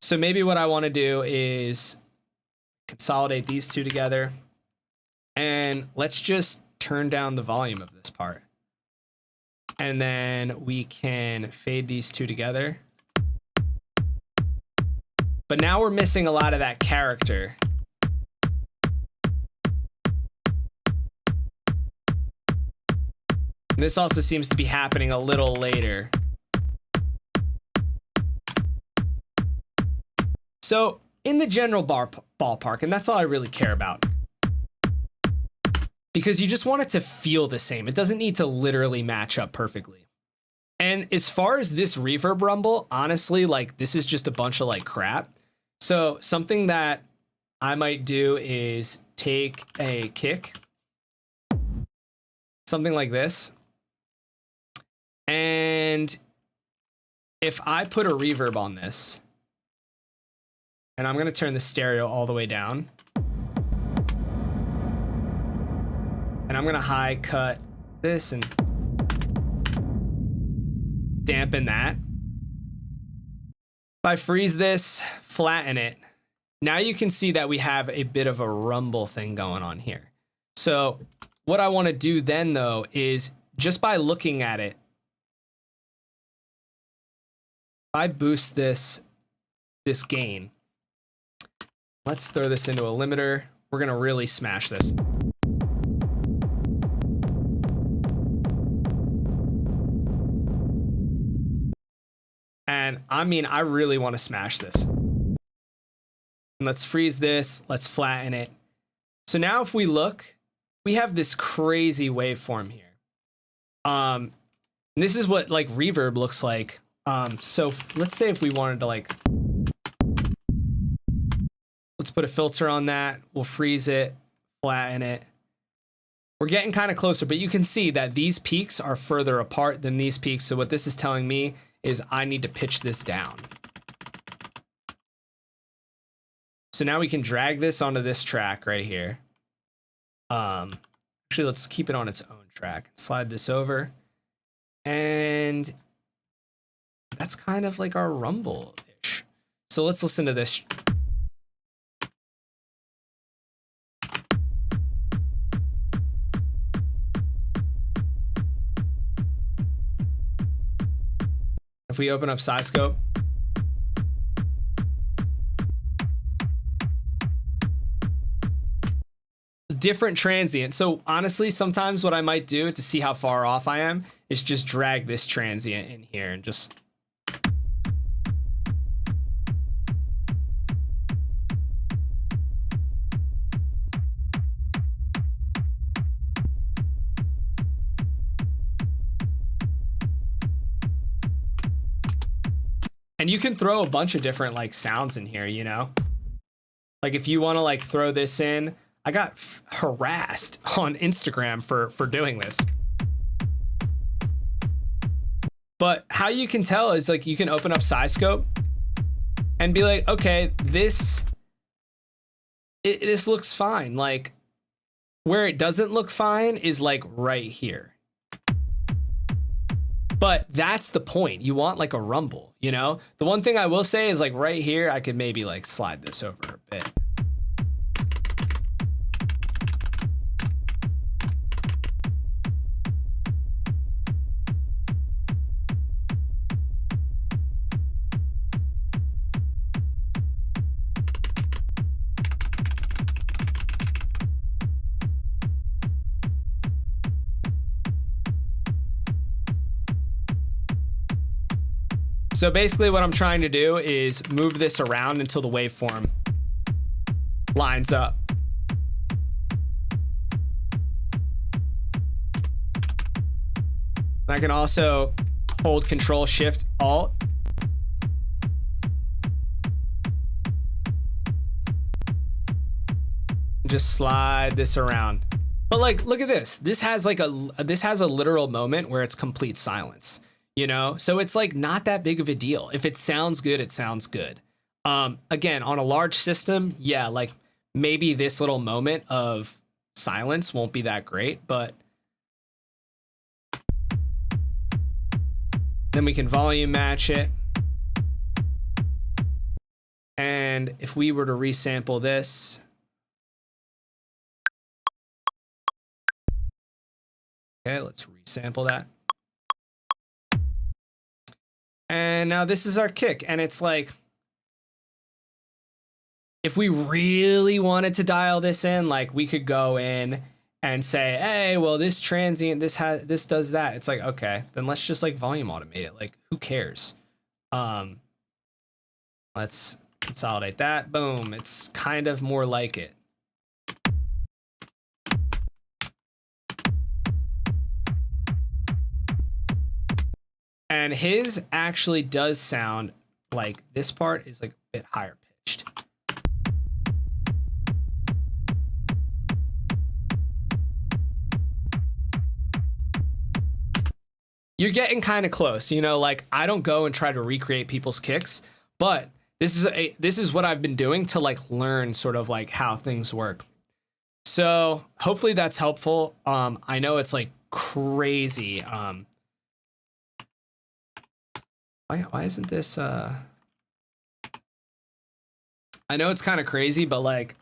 So maybe what I want to do is consolidate these two together, and let's just turn down the volume of this part. And then we can fade these two together. But now we're missing a lot of that character. And this also seems to be happening a little later. So in the general ballpark, and that's all I really care about, because you just want it to feel the same. It doesn't need to literally match up perfectly. And as far as this reverb rumble, honestly, like this is just a bunch of like crap. So something that I might do is take a kick, something like this. And if I put a reverb on this, and I'm going to turn the stereo all the way down, and I'm going to high cut this and dampen that. If I freeze this, flatten it, now you can see that we have a bit of a rumble thing going on here. So what I want to do then though is just by looking at it, if I boost this gain, let's throw this into a limiter. We're going to really smash this. And I mean, I really want to smash this. And let's freeze this. Let's flatten it. So now if we look, we have this crazy waveform here. And this is what like reverb looks like. So let's say if we wanted to like, let's put a filter on that. We'll freeze it, flatten it. We're getting kind of closer, but you can see that these peaks are further apart than these peaks. So what this is telling me is I need to pitch this down. So now we can drag this onto this track right here. Actually, let's keep it on its own track. Slide this over. And that's kind of like our rumble-ish. So let's listen to this. If we open up SiScope, different transient. So honestly, sometimes what I might do to see how far off I am is just drag this transient in here and just and you can throw a bunch of different like sounds in here, you know? Like if you want to like throw this in, I got harassed on Instagram for doing this. But how you can tell is like you can open up Scope and be like, okay, this looks fine. Like where it doesn't look fine is like right here. But that's the point. You want like a rumble, you know? The one thing I will say is like right here, I could maybe like slide this over a bit. So basically what I'm trying to do is move this around until the waveform lines up. I can also hold Control Shift Alt. Just slide this around. But like, look at this. This has like a literal moment where it's complete silence. You know, so it's like not that big of a deal. If it sounds good, it sounds good. Again, on a large system, yeah, like maybe this little moment of silence won't be that great, but then we can volume match it. And if we were to resample this, okay, let's resample that. And now this is our kick, and it's like, if we really wanted to dial this in, like we could go in and say, hey, well, this transient, this does that. It's like, okay, then let's just like volume automate it. Like, who cares? Let's consolidate that. Boom. It's kind of more like it. And his actually does sound like this part is like a bit higher pitched. You're getting kind of close, you know, like I don't go and try to recreate people's kicks, but this is what I've been doing to like learn sort of like how things work. So hopefully that's helpful. I know it's like crazy. Why isn't this, I know it's kind of crazy, but like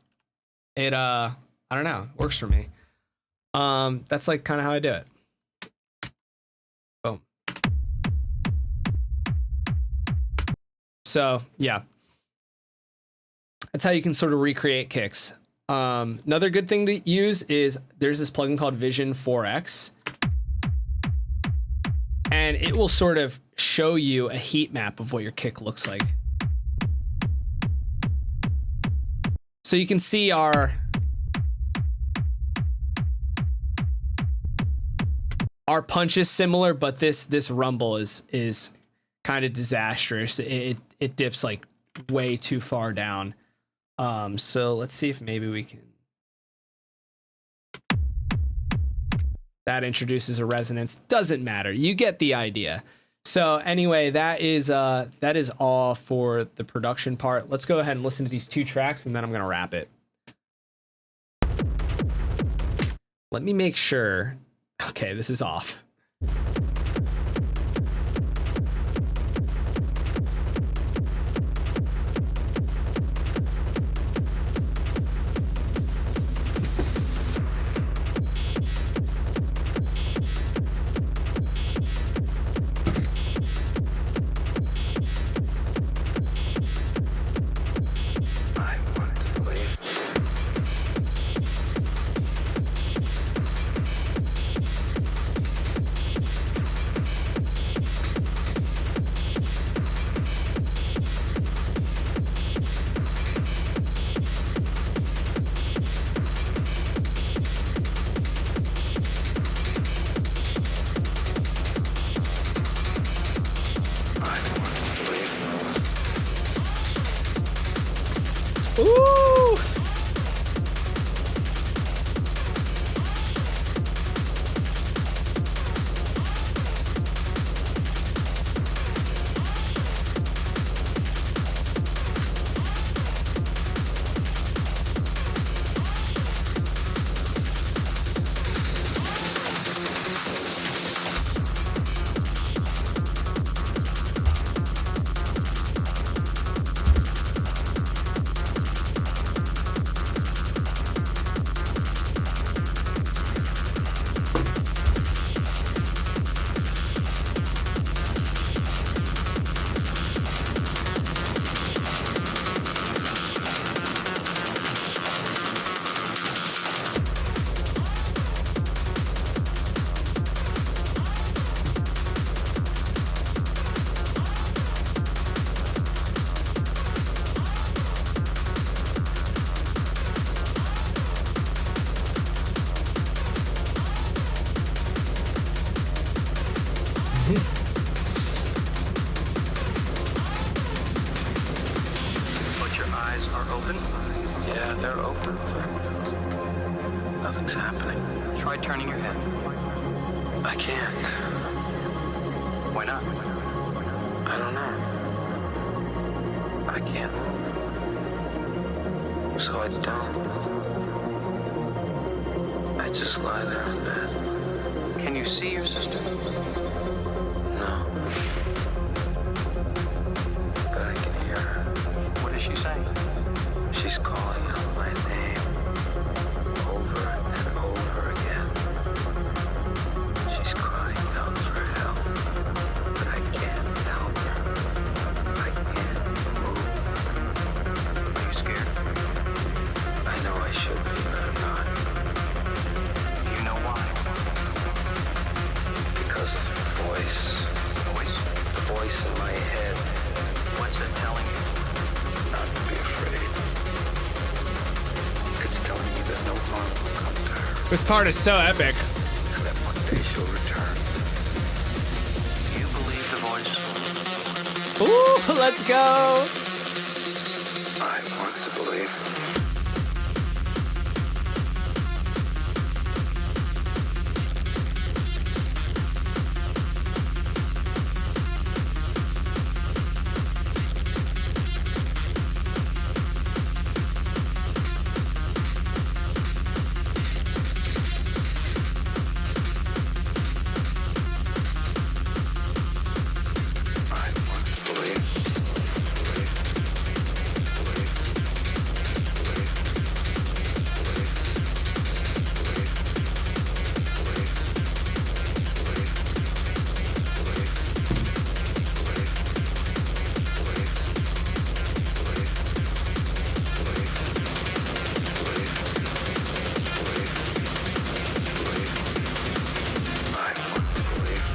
it, I don't know, it works for me. That's like kind of how I do it. Boom. So yeah, that's how you can sort of recreate kicks. Another good thing to use is there's this plugin called Vision 4X. And it will sort of show you a heat map of what your kick looks like. So you can see our punch is similar, but this rumble is kind of disastrous. It dips like way too far down. So let's see if maybe we can. That introduces a resonance. Doesn't matter. You get the idea. So anyway, that is all for the production part. Let's go ahead and listen to these two tracks, and then I'm gonna wrap it. Let me make sure. Okay, this is off. Ooh! But your eyes are open? Yeah, they're open. Nothing's happening. Try turning your head. I can't. Why not? I don't know. I can't. So I don't. I just lie there in bed. Can you see your sister? No. But I can hear her. What is she saying? She's calling out my name over and over again. She's crying out for help, but I can't help her. I can't move. Are you scared? I know I should be, but I'm not. Do you know why? Because of the voice. Voice? The voice in my head. What's it telling you? Not to be afraid. It's telling me that no harm will come to her, This part is so epic. and that one day she'll return. You believe the voice? Ooh, let's go. I want to believe. I want to believe. I want to believe.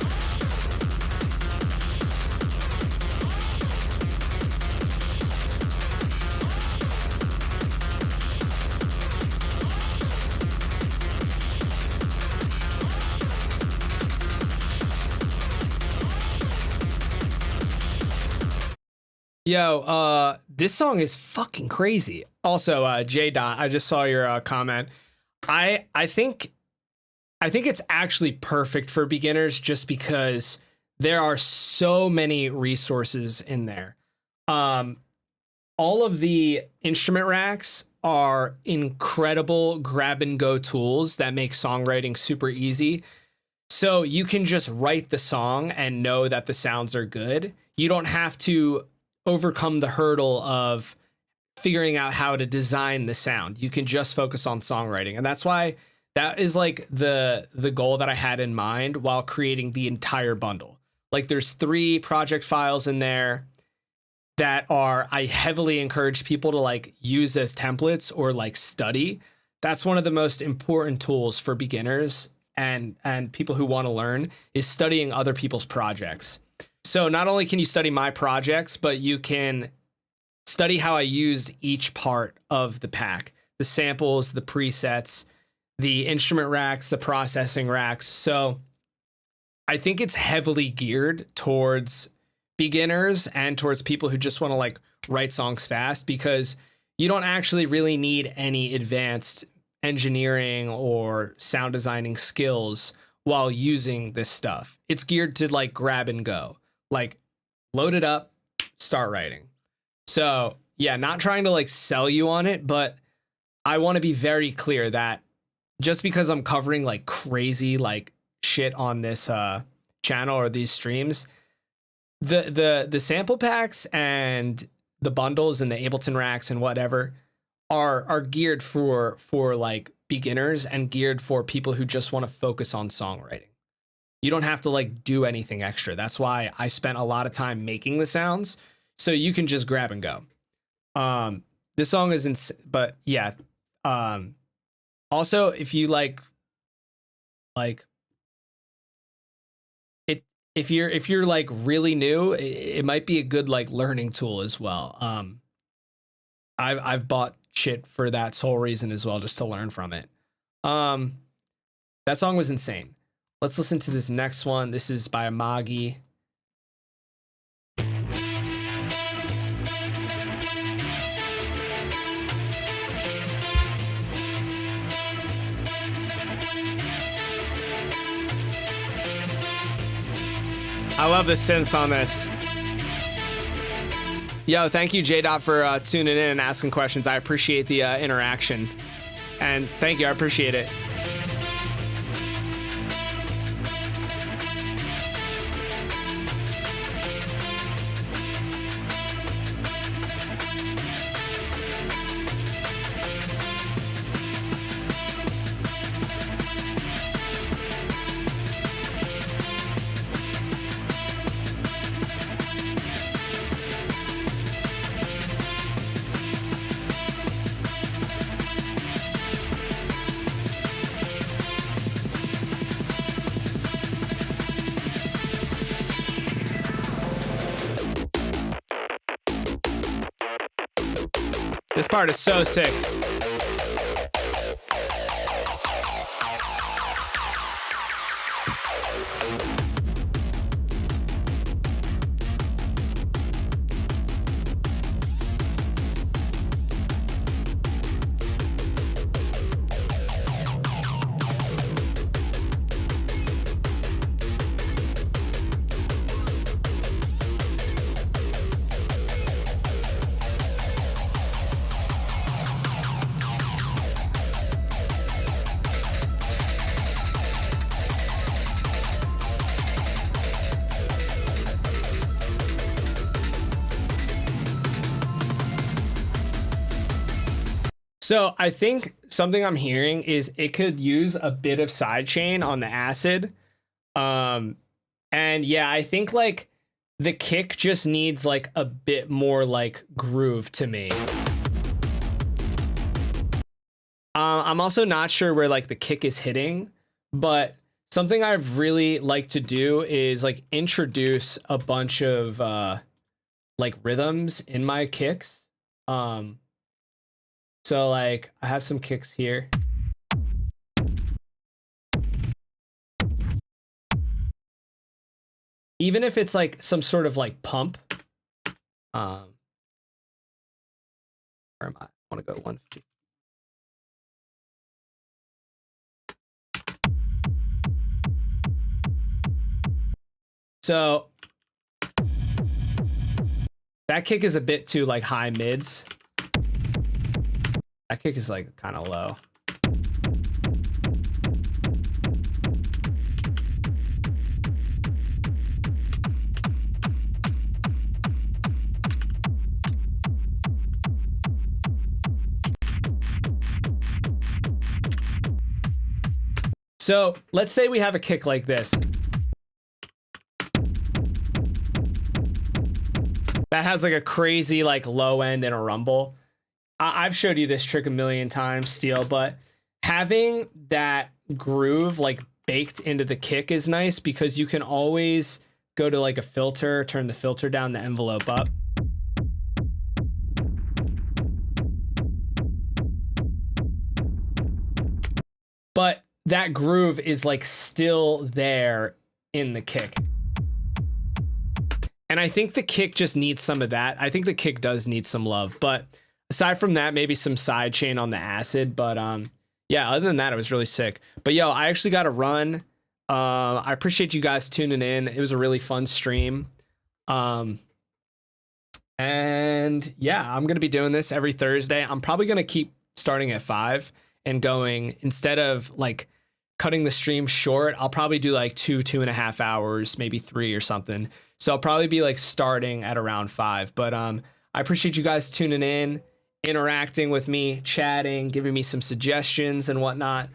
Yo, this song is fucking crazy. Also, J Dot, I just saw your comment. I think it's actually perfect for beginners just because there are so many resources in there. All of the instrument racks are incredible grab and go tools that make songwriting super easy. So you can just write the song and know that the sounds are good. You don't have to overcome the hurdle of figuring out how to design the sound. You can just focus on songwriting. And that's why that is like the goal that I had in mind while creating the entire bundle. Like there's 3 project files in there that I heavily encourage people to like use as templates or like study. That's one of the most important tools for beginners and people who want to learn is studying other people's projects. So not only can you study my projects, but you can study how I use each part of the pack, the samples, the presets, the instrument racks, the processing racks. So I think it's heavily geared towards beginners and towards people who just want to like write songs fast, because you don't actually really need any advanced engineering or sound designing skills while using this stuff. It's geared to like grab and go, like load it up, start writing. So yeah, not trying to like sell you on it, but I want to be very clear that just because I'm covering like crazy like shit on this channel or these streams, the sample packs and the bundles and the Ableton racks and whatever are geared for like beginners and geared for people who just want to focus on songwriting. You don't have to like do anything extra. That's why I spent a lot of time making the sounds, so you can just grab and go. This song is but yeah. Also, if you like it, if you're like really new, it might be a good like learning tool as well. I've bought shit for that sole reason as well, just to learn from it. That song was insane. Let's listen to this next one. This is by Amagi. I love the synths on this. Yo, thank you, J-Dot, for tuning in and asking questions. I appreciate the interaction. And thank you, I appreciate it. This part is so sick. So I think something I'm hearing is it could use a bit of sidechain on the acid. And yeah, I think like the kick just needs like a bit more like groove to me. I'm also not sure where like the kick is hitting, but something I've really like to do is like introduce a bunch of like rhythms in my kicks. So like I have some kicks here. Even if it's like some sort of like pump. Where am I? I want to go 150. So that kick is a bit too like high mids. That kick is like kind of low. So let's say we have a kick like this. That has like a crazy like low end and a rumble. I've showed you this trick a million times, Steel, but having that groove like baked into the kick is nice because you can always go to like a filter, turn the filter down, the envelope up. But that groove is like still there in the kick. And I think the kick just needs some of that. I think the kick does need some love, but aside from that, maybe some side chain on the acid. But yeah, other than that, it was really sick. But yo, I actually got to run. I appreciate you guys tuning in. It was a really fun stream. And yeah, I'm going to be doing this every Thursday. I'm probably going to keep starting at 5 and going, instead of like cutting the stream short, I'll probably do like 2.5 hours, maybe 3 or something. So I'll probably be like starting at around 5. But I appreciate you guys tuning in, interacting with me, chatting, giving me some suggestions and whatnot.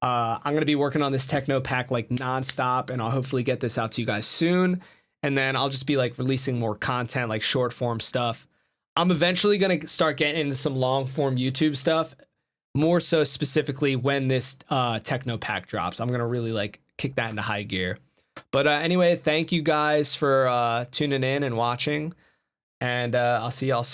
I'm going to be working on this Techno pack like nonstop, and I'll hopefully get this out to you guys soon. And then I'll just be like releasing more content, like short form stuff. I'm eventually going to start getting into some long form YouTube stuff, more so specifically when this Techno pack drops. I'm going to really like kick that into high gear. But anyway, thank you guys for tuning in and watching, and I'll see y'all soon.